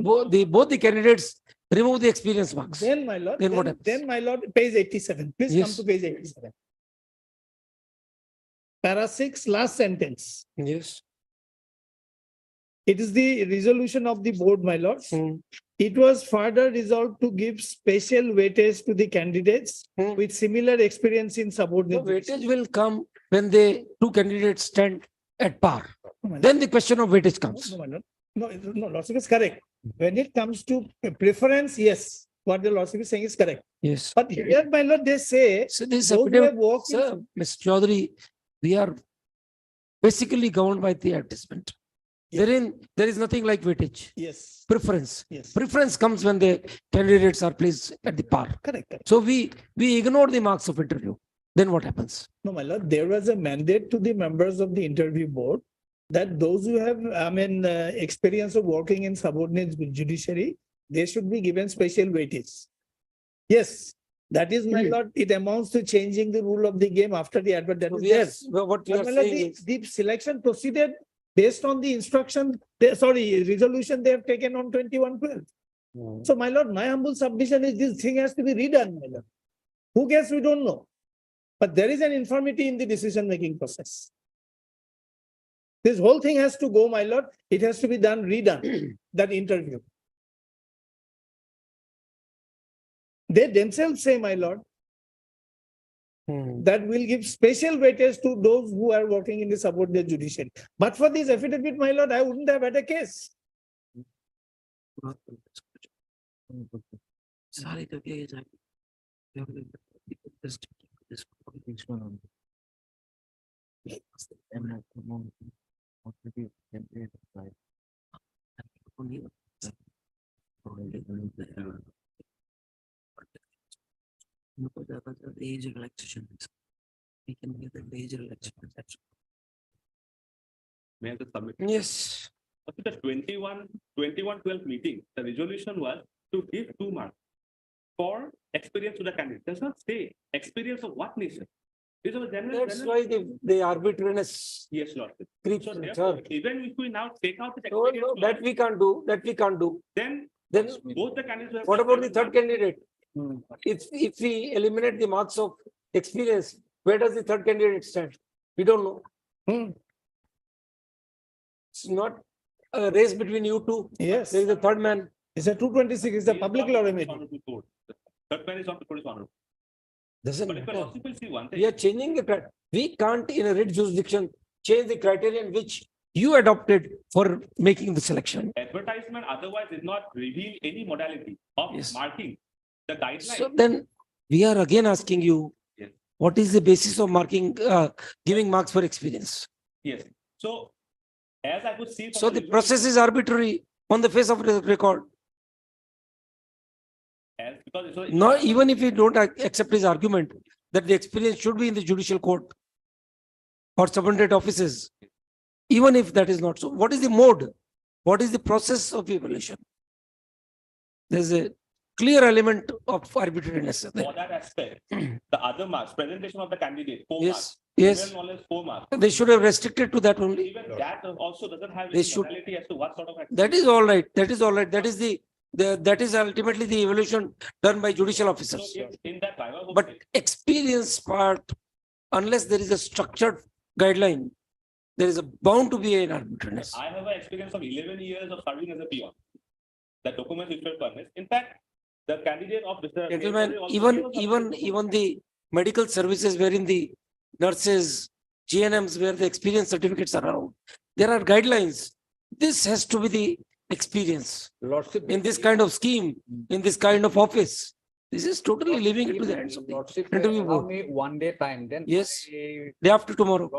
both the candidates remove the experience marks. Then, my lord, Then what happens? then, my lord, page 87. Please come Yes. to page 87. Para 6, last sentence. Yes. It is the resolution of the board, my lords. Hmm. It was further resolved to give special weightage to the candidates Hmm. with similar experience in The subordinate. weightage will come when the two candidates stand at par. No, my lord. Then the question of weightage comes. No, my lord. No, Lordship is correct. When it comes to preference, yes, what the Lordship is saying is correct. Yes. But here, my lord, they say, So this those who affidavit, have worked in. sir, Mr. Chaudhary, we are basically governed by the advertisement. There is nothing like weightage. Yes, Preference. yes, Preference comes when the candidates are placed at the par. correct. So we ignore the marks of interview. Then what happens? No, my lord, there was a mandate to the members of the interview board that those who have, experience of working in subordinate judiciary, they should be given special weightage. Yes, that is, my lord, it amounts to changing the rule of the game after the advert. That is there. Yes, what we But are my lord, saying is, the selection proceeded based on the instruction, resolution they have taken on 21/12. So, my lord, my humble submission is this thing has to be redone, my lord. Who gets, we don't know. But there is an infirmity in the decision-making process. This whole thing has to go, my lord. It has to be done, redone, that interview. They themselves say, my lord, that will give special weightage to those who are working in the subordinate judiciary. But for this affidavit, my lord, I wouldn't have had a case. Sorry, the way is This one only. And at the moment, what will be template applied? Age relaxation. We can give the age relaxation. May I just submit? Yes. After the 21/12 meeting, the resolution was to give 2 marks for experience to the candidate. Does not say experience of what nature. These are the general. That's why the arbitrariness Yes, Lord. creeps So in. therefore, even if we now take out the No, experience, no, that we can't do, that we can't do. then Then both the candidates. who have what about the taken third candidate? If we eliminate the marks of experience, where does the third candidate stand? We don't know. It's not a race between you two. Yes, There is a third man. it's a 226, it's a public law remedy. Honorable court. The third man is not the court is honorable. Doesn't But if I matter. also will see one thing. We are changing the criteria. We can't in a writ jurisdiction change the criterion which you adopted for making the selection. Advertisement otherwise did not reveal any modality of Yes. marking the guideline. So then we are again asking you, Yes. what is the basis of marking, giving marks for experience? Yes. So as I could see. from So the resolution- process is arbitrary on the face of the record. Because so No, even if we don't accept his argument that the experience should be in the judicial court or subordinate offices, even if that is not so, what is the mode? What is the process of evaluation? There's a clear element of arbitrariness for there. that aspect, the other marks, presentation of the candidate, 4 Yes, marks. yes. General knowledge, 4 marks. They should have restricted to that only. Even that also doesn't have They any should- modality as to what sort of. That is all right. That is all right. That is that is ultimately the evaluation done by judicial So officers. in that, I was But saying, experience part, unless there is a structured guideline, there is a bound to be an arbitrariness. I have an experience of 11 years of serving as a peon. The documents which were furnished. In fact, the candidate of Mr. Gentlemen, also even gave us a- even the medical services wherein the nurses, GNMs, where the experience certificates are around, there are guidelines. This has to be the experience Lordship. in this kind of scheme, in this kind of office. This is totally leaving it to the hands of the Lordship, interview allow board. me 1 day time, then. Yes. I- Day after tomorrow.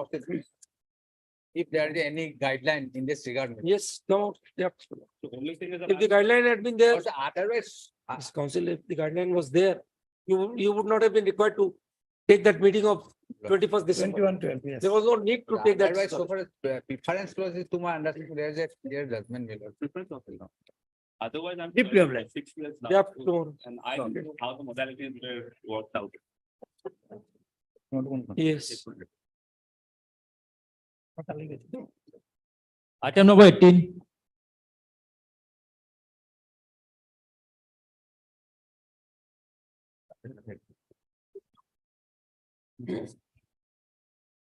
If there is any guideline in this regard. Yes, come out. Day after tomorrow. The only thing is. If the guideline had been there, Also, otherwise, Yes, council, if the guideline was there, you would not have been required to take that meeting of 21st December. 21-12, yes. There was no need to take that. otherwise, so far as preference clause is to my understanding, there is a clear judgment. my lord. Preference of law. Otherwise, I'm. Deeply sure obliged. 6 years now. Day after tomorrow. And I don't know how the modalities were worked out. Yes. Item number 18.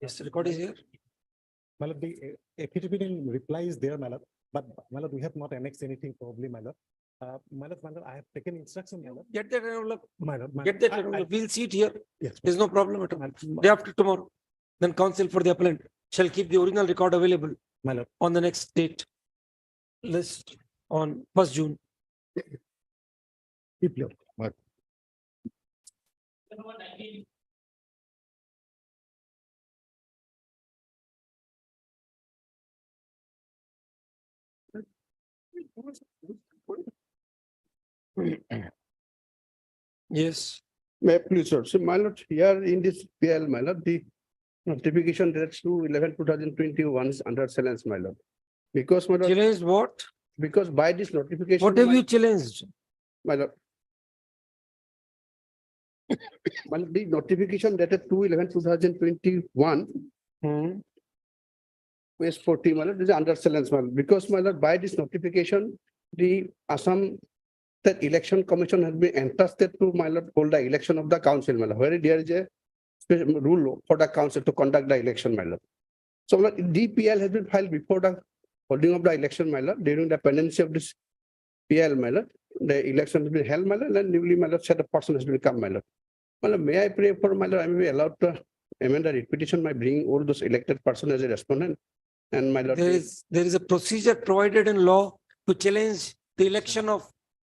Yes, record is here. My lord, the affidavit in reply is there, my lord, but my lord, we have not annexed anything probably, my lord. My lord, I have taken instruction, my lord. Get that envelope. My lord, Get that envelope. We'll see it here. Yes. There's no problem at all. Day after tomorrow. Then council for the appellant shall keep the original record available My lord. on the next date list on 1st June. Deeply. Yes. May I please, sir. So my lord, here in this PL, my lord, the notification that's to 11/2021 is under silence, my lord. Because my lord, Challenged what? because by this notification. What have my- you challenged? My lord. My lord, the notification dated 2/11/2021, West 40, my lord, is under silence, my lord. Because my lord, by this notification, the Assam State Election Commission has been entrusted to my lord hold the election of the council, my lord, where there is a special rule for the council to conduct the election, my lord. So my lord, DPL has been filed before the holding of the election, my lord, during the pendency of this PL, my lord. The election has been held, my lord, and newly, my lord, set a person has been come, my lord. My lord, may I pray for, my lord, I may be allowed to amend the repetition by bringing all those elected person as a respondent. And my lord. There is a procedure provided in law to challenge the election of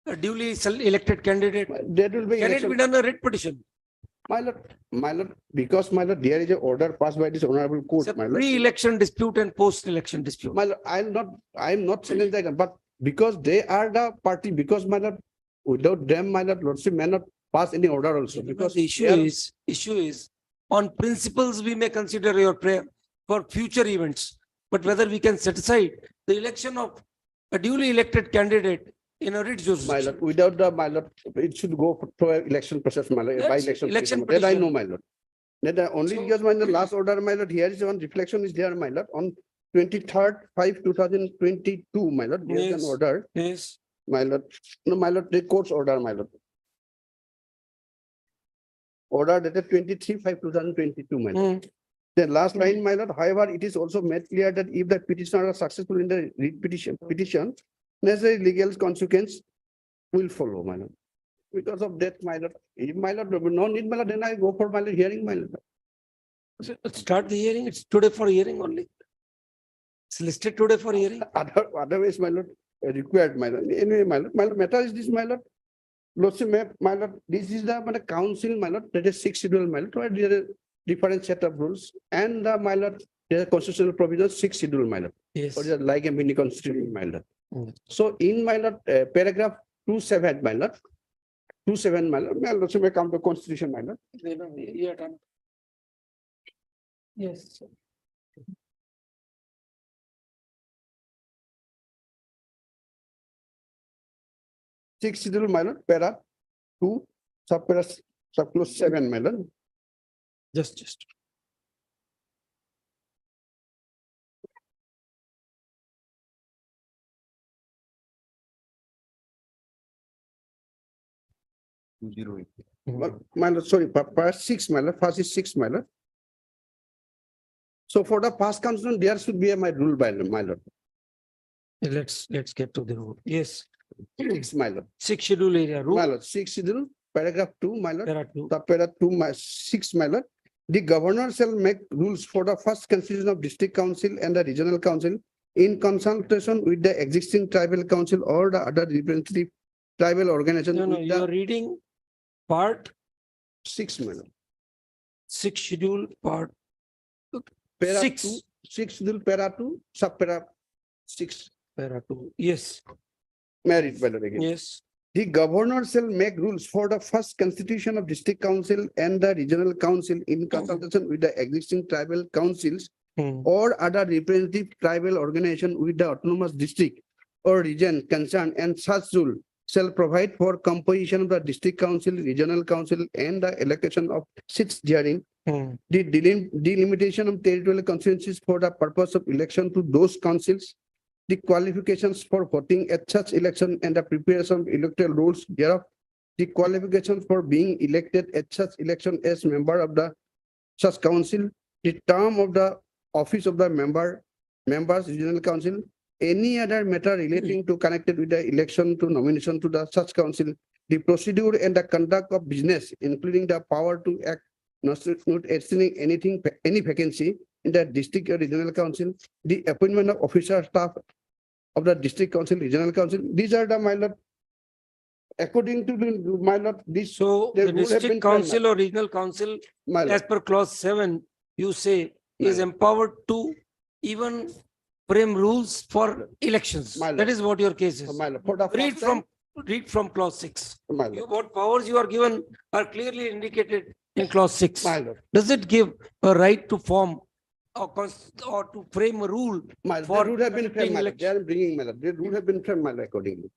a duly elected candidate. There will be Can it be election. done a writ petition? My lord, because my lord, there is a order passed by this honorable It's court, a my lord. pre-election dispute and post-election dispute. My lord, I'm not saying that, but because they are the party, because my lord, without them, my lord, lordship may not pass any order also, because. The issue is, on principles, we may consider your prayer for future events. But whether we can set aside the election of a duly elected candidate in a writ My jurisdiction. lord, without the, my lord, it should go for an election process, my lord, by Yes, election. election procedure. That I petition. know, my lord. That only So- because my lord, last order, my lord, here is one reflection is there, my lord, on 23rd/5/2022, my lord, there is Yes. an order, Yes. my lord, no, my lord, the court's order, my lord. Order dated 23/5/2022, my lord. The last line, my lord, however, it is also made clear that if the petitioner is successful in the petition, necessary legal consequence will follow, my lord. Because of that, my lord, if my lord, no need, my lord, then I go for my lord hearing, my lord. So let's start the hearing. It's today for hearing only. It's listed today for hearing. Otherwise, my lord, required, my lord. Anyway, my lord, matter is this, my lord. Lordship, my lord, this is the council, my lord, that is 6th schedule, my lord, where there is different set of rules, and the, my lord, there are constitutional provisions, 6th schedule, my lord. Yes. Or just like a mini constitution, my lord. Mm. So in my lord, paragraph 27, my lord, 27, my lord, may come to constitution, my lord. Yes. Sixth schedule, my lord, para 2, subclause 7, my lord. Just. My lord, sorry, part 6, my lord, first is 6, my lord. So for the past council, there should be a my rule by my lord. Let's get to the rule. Yes. 6, my lord. 6th schedule area rule. My lord, 6th schedule, paragraph 2, my lord. Para 2. The para 2, 6, my lord. The governor shall make rules for the first constitution of district council and the regional council in consultation with the existing tribal council or the other representative tribal organization. No, with you the- are reading Part 6, my lord. 6 schedule, part Para 6. 2, 6 schedule, para 2, sub-para 6. Para 2. Yes, Married, my lord, again. yes. The governor shall make rules for the first constitution of district council and the regional council in consultation with the existing tribal councils or other representative tribal organization with the autonomous district or region concerned, and such rule shall provide for composition of the district council, regional council, and the allocation of seats therein. The delimitation of territorial constituencies for the purpose of election to those councils, the qualifications for voting at such election and the preparation of electoral rules thereof, the qualifications for being elected at such election as member of the such council, the term of the office of the members, regional council, any other matter relating to connected with the election to nomination to the such council, the procedure and the conduct of business, including the power to act, not extending any vacancy in the district or regional council, the appointment of officer staff of the district council, regional council. These are the, my lord, according to the, my lord, this. So the rule have been district framed, council or regional council, my lord. as per clause 7, you say is empowered to even frame rules for elections. My lord. That is what your case is. My lord, for the Read first time, read from clause 6. my lord, What powers you are given are clearly indicated in clause 6. my lord, Does it give a right to form or to frame a rule? my lord, for the rule have been framed, my lord. conducting They are bringing, my lord, the rule have been framed, my lord, accordingly.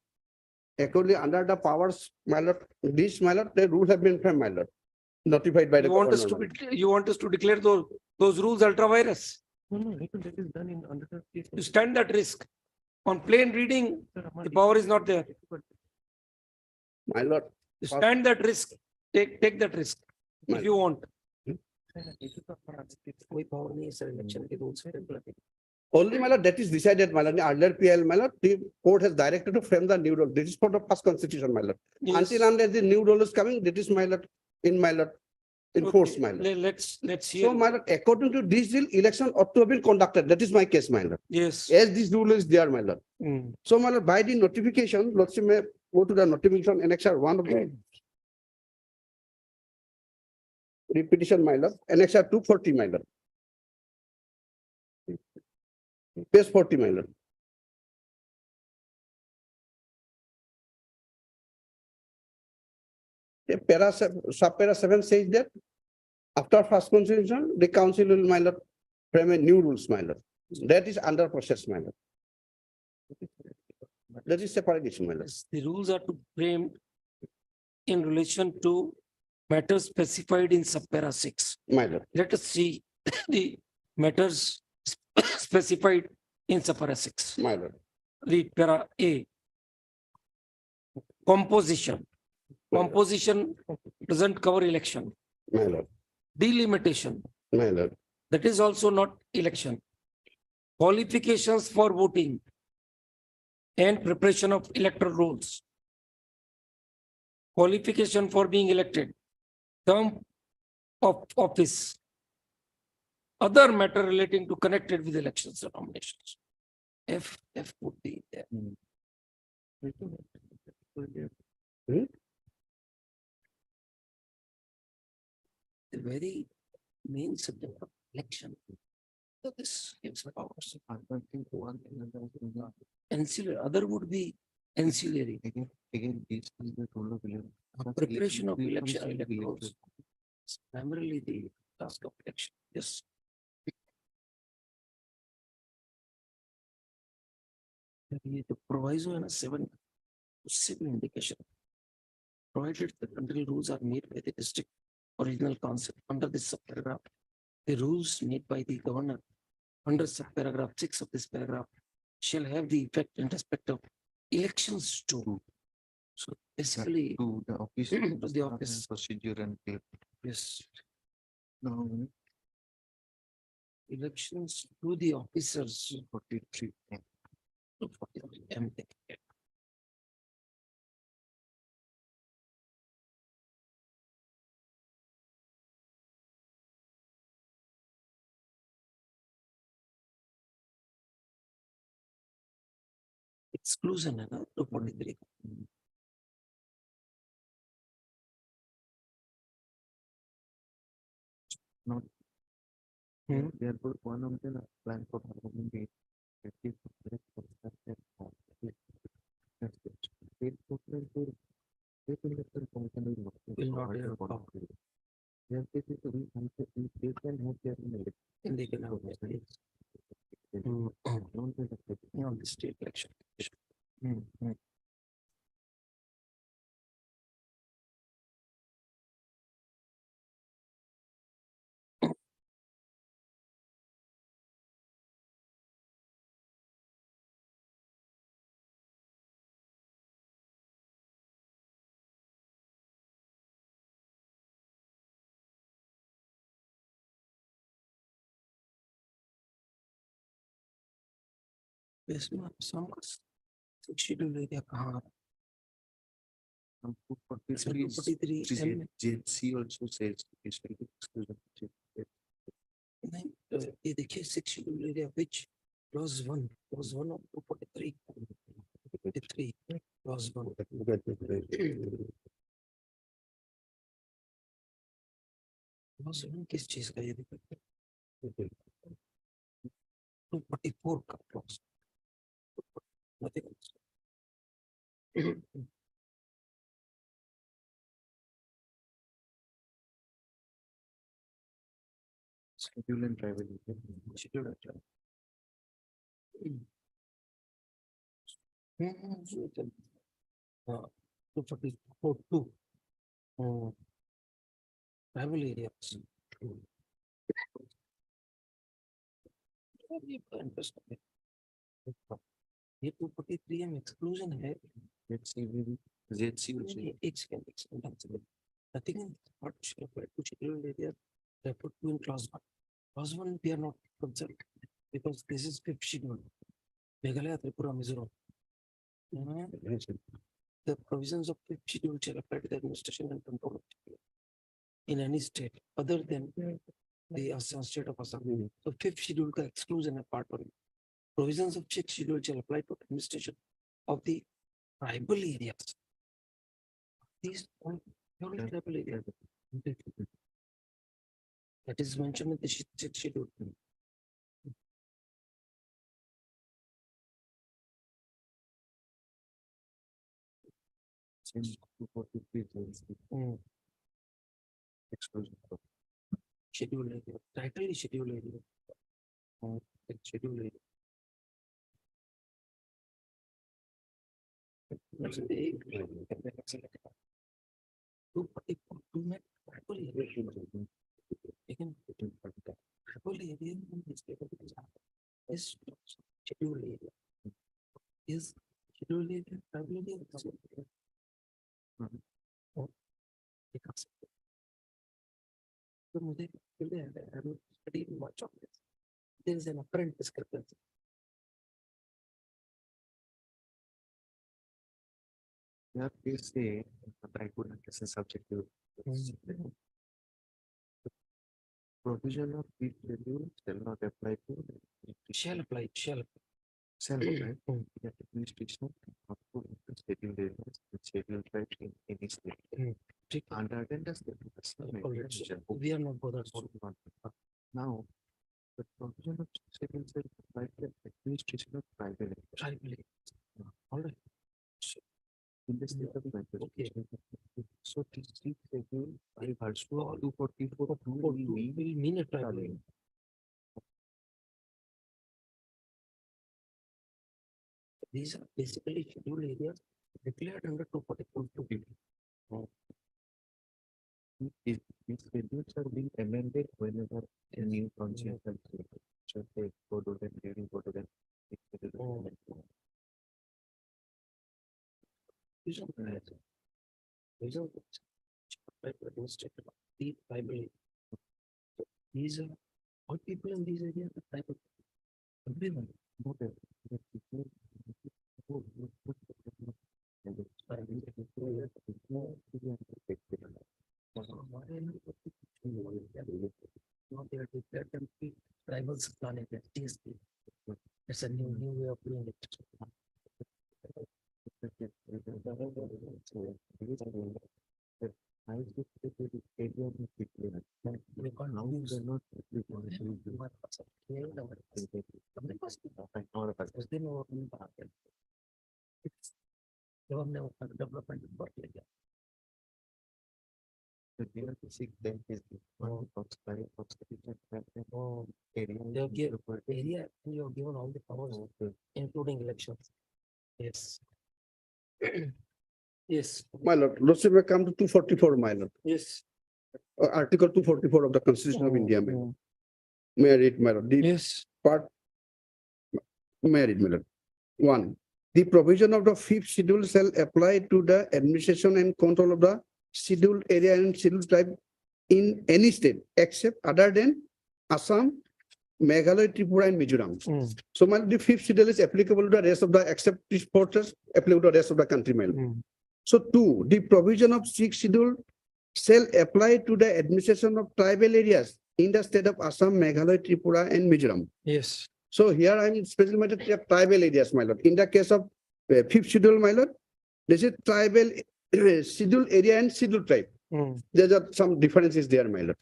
Accordingly, under the powers, my lord, this, my lord, the rule have been framed, my lord, notified by the You want us governor. to you want us to declare those rules ultra virus? No, that is done in under the. You stand that risk. On plain reading, the power is not there. My lord, You stand that risk. Take that risk if you want. only, my lord, that is decided, my lord, in earlier PL, my lord, the court has directed to frame the new rule. This is for the first constitution, my lord. Yes. Until unless the new rule is coming, that is, my lord, in my lord, in force, my lord. Let's hear. So, my lord, according to this rule, election ought to have been conducted. That is my case, my lord. Yes. As this rule is there, my lord. So, my lord, by the notification, let's say, may go to the notification annexure 1 of the repetition, my lord, annexure 240, my lord. Page 40, my lord. Subpara 7 says that after first constitution, the council will, my lord, frame a new rules, my lord. That is under process, my lord. That is separate issue, my lord. The rules are to frame in relation to matters specified in subpara 6. My lord. Let us see the matters specified in subpara 6. My lord. Read para A. Composition. Composition doesn't cover election. My lord. Delimitation. My lord. That is also not election. Qualifications for voting and preparation of electoral rolls. Qualification for being elected. Term of office. Other matter relating to connected with elections or nominations. F would be there. The very main subject of election. So this gives powers. Ancillary, other would be ancillary. Again, this is the rule of election. Preparation of election electorals. Primarily the task of election. Yes. The proviso in a 7 civil indication. Provided the country rules are made by the district or regional council under this subparagraph. The rules made by the governor under subparagraph 6 of this paragraph shall have the effect in respect of elections too. So basically To the office. to the office. Procedure and. Yes. No. Elections to the officers. 43. I'm thinking. Exclusion, 243. not. Therefore, one of the plan for development is 50% of the state total to state electoral commission will not be able to talk. Their case is to be unfair, they can have their own election. And they can have their own. Don't be elected. On the state election. इसमें some schedule area कहाँ? Some 243 JC also says it's very exclusive. नहीं, ये देखिए 6 schedule area which clause 1 of 243. 243 clause 1. Clause 1 किस चीज का ये देखिए? 244 का clause. Nothing else. Schedule and tribal. Schedule and tribal. So for this, for two. Tribal areas. ये 243 में exclusion है. ZC also. एक second. Nothing in what should apply to scheduled area. They put two in clause 1. Clause 1 we are not concerned because this is 5th schedule. Meghalaya, Tripura, Mizoram. The provisions of 5th schedule shall apply to the administration and control of schedule in any state other than the Assam state of Assam. So 5th schedule का exclusion है part 1. Provisions of 6th schedule shall apply to administration of the tribal areas. These all purely tribal areas. That is mentioned in the 6th schedule. Exclusion. Schedule area. Title is schedule area. Schedule area. Again, tribal area is schedule area. Is schedule area tribal area? So मुझे I don't study much of this. There is an apparent discrepancy. Yeah, please say, but I couldn't listen subjective. Provision of each schedule shall not apply to. Shall apply. Shall apply. That administration not to schedule areas, schedule right in any state. Under attendance. We are not bothered. Now, the provision of schedule shall apply to the administration of tribal. All right. In the state of Manchester. So this schedule by virtue of 244 will mean a tribal area. These are basically scheduled areas declared under 244. These schedules are being amended whenever a new conscience is created. So they go to them, during go to them. These are all people in these areas are tribal. Everyone. Now they are declared them to be tribals planet, TSP. It's a new way of doing it. Area, you have given all the powers, including elections. Yes. Yes, My lord, Lordship may come to 244, my lord. yes. Article 244 of the Constitution of India, my lord. May I read, my lord? The Yes. part. May I read, my lord? 1. The provision of the fifth schedule shall apply to the administration and control of the scheduled area and scheduled tribe in any state except other than Assam, Meghalaya, Tripura, and Mizoram. So, my lord, the fifth schedule is applicable to the rest of the except these portions applicable to the rest of the country, my lord. So 2, the provision of sixth schedule shall apply to the administration of tribal areas in the state of Assam, Meghalaya, Tripura, and Mizoram. Yes. So here I am specially matter of tribal areas, my lord. In the case of fifth schedule, my lord, this is tribal schedule area and schedule tribe. There are some differences there, my lord.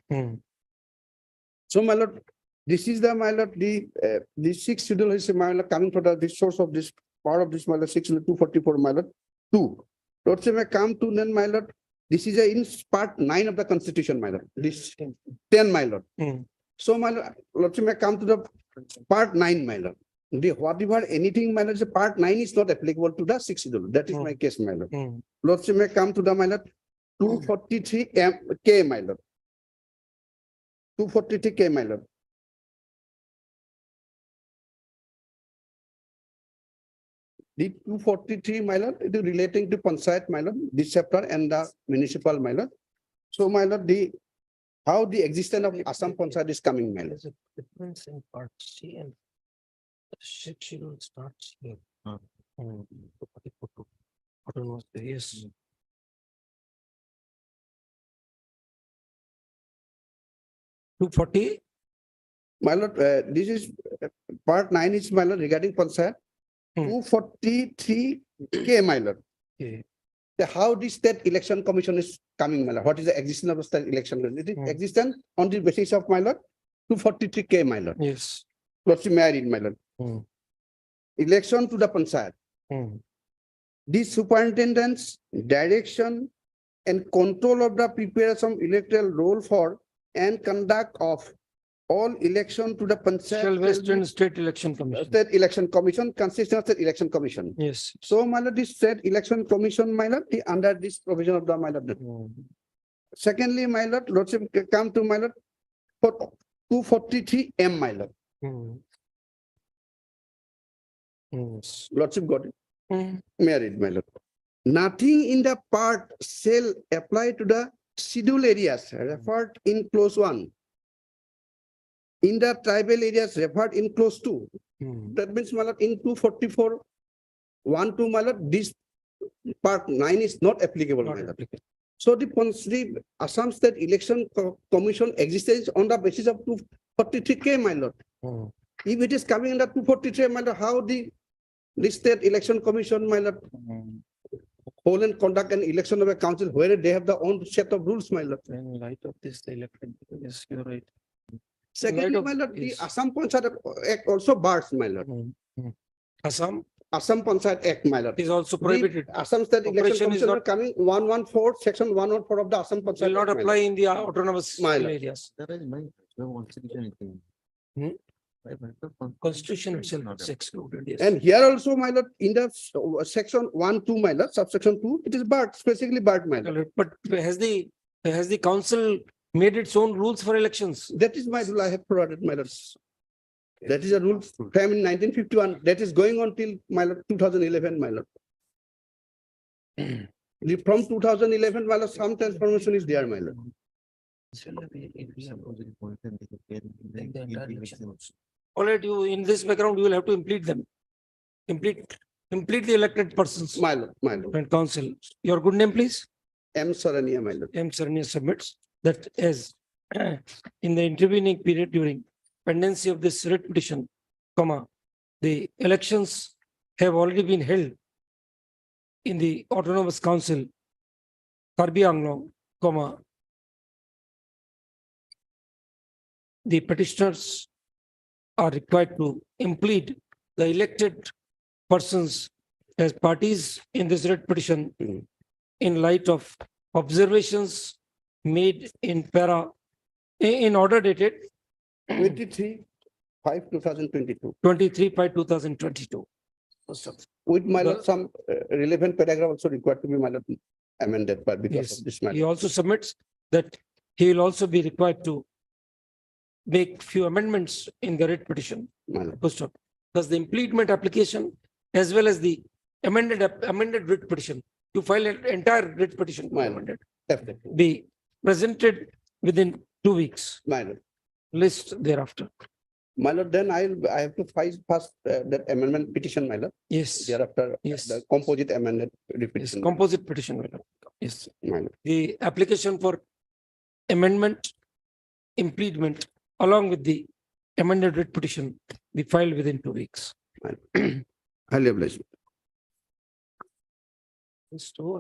So, my lord, this is the, my lord, the sixth schedule is, my lord, coming from the source of this part of this, my lord, 6,244, my lord. 2. Lordship may come to then, my lord. This is in part 9 of the Constitution, my lord. This 10, my lord. So, my lord, Lordship may come to the part 9, my lord. The whatever anything, my lord, the part 9 is not applicable to the sixth schedule. That is my case, my lord. Lordship may come to the, my lord, 243 K, my lord. 243 K, my lord. The 243, my lord, it is relating to Panchayat, my lord, this chapter and the municipal, my lord. So, my lord, how the existence of Assam Panchayat is coming, my lord. There's a difference in part C and sixth schedule starts here. Autonomous areas. 240. My lord, this is part 9 is, my lord, regarding Panchayat. 243 K, my lord. How the state election commission is coming, my lord? What is the existence of the state election? It is existent on the basis of, my lord, 243 K, my lord. Yes. Lordship married, my lord. Election to the Panchayat. The superintendent's direction and control of the preparation of electoral roll for and conduct of all election to the Panchayat. Central Western State Election Commission. State Election Commission consists of State Election Commission. Yes. So, my lord, this State Election Commission, my lord, under this provision of the, my lord. Secondly, my lord, Lordship come to, my lord, for 243 M, my lord. Lordship got it. Married, my lord. Nothing in the part shall apply to the scheduled areas referred in clause 1. In the tribal areas referred in clause 2. That means, my lord, in 244, 1-2, my lord, this part 9 is not applicable, my lord. So the Assam State Election Commission exists on the basis of 243K, my lord. If it is coming under 243, my lord, how the State Election Commission, my lord, hold and conduct an election of a council where they have their own set of rules, my lord. In light of this, the elected, yes, you're right. Secondly, my lord, the Assam Panchayat Act also bars, my lord. Assam Panchayat Act, my lord. is also prohibited. The Assam State Election Operation is Commission not- coming 114, section 114 of the Assam Panchayat. Will not Act, my apply lord. in the autonomous My lord. areas. There is no constitution. Constitution itself is excluded, yes. And here also, my lord, in the section 1-2, my lord, subsection 2, it is barred, specifically barred, my lord. But has the council made its own rules for elections? That is my rule I have provided, my lord. That is a rule framed in 1951. That is going on till, my lord, 2011, my lord. From 2011, my lord, some transformation is there, my lord. All right, you, in this background, you will have to implement them. Complete the elected persons. My lord, my lord. And council. Your good name, please? M. Sarania, my lord. M. Sarania submits that as in the intervening period during pendency of this writ petition, the elections have already been held in the Autonomous Council, Karbi Anglong, the petitioners are required to implead the elected persons as parties in this writ petition in light of observations made in order dated 23/5/2022. 23/2022. With my lord, some relevant paragraph also required to be my lord amended, but because Yes, of this matter. he also submits that he will also be required to make few amendments in the writ petition. My lord. Full stop. Thus, the impleadment application as well as the amended writ petition, to file an entire writ petition My lord. amended, Definitely. be presented within 2 weeks, My lord. list thereafter. My lord, then I have to file first that amendment petition, my lord. Yes, Thereafter, yes, the composite amended yes, petition. composite petition. my lord. Yes, My lord. the application for amendment, impleadment, along with the amended writ petition, be filed within 2 weeks. Highly obliged. Just over.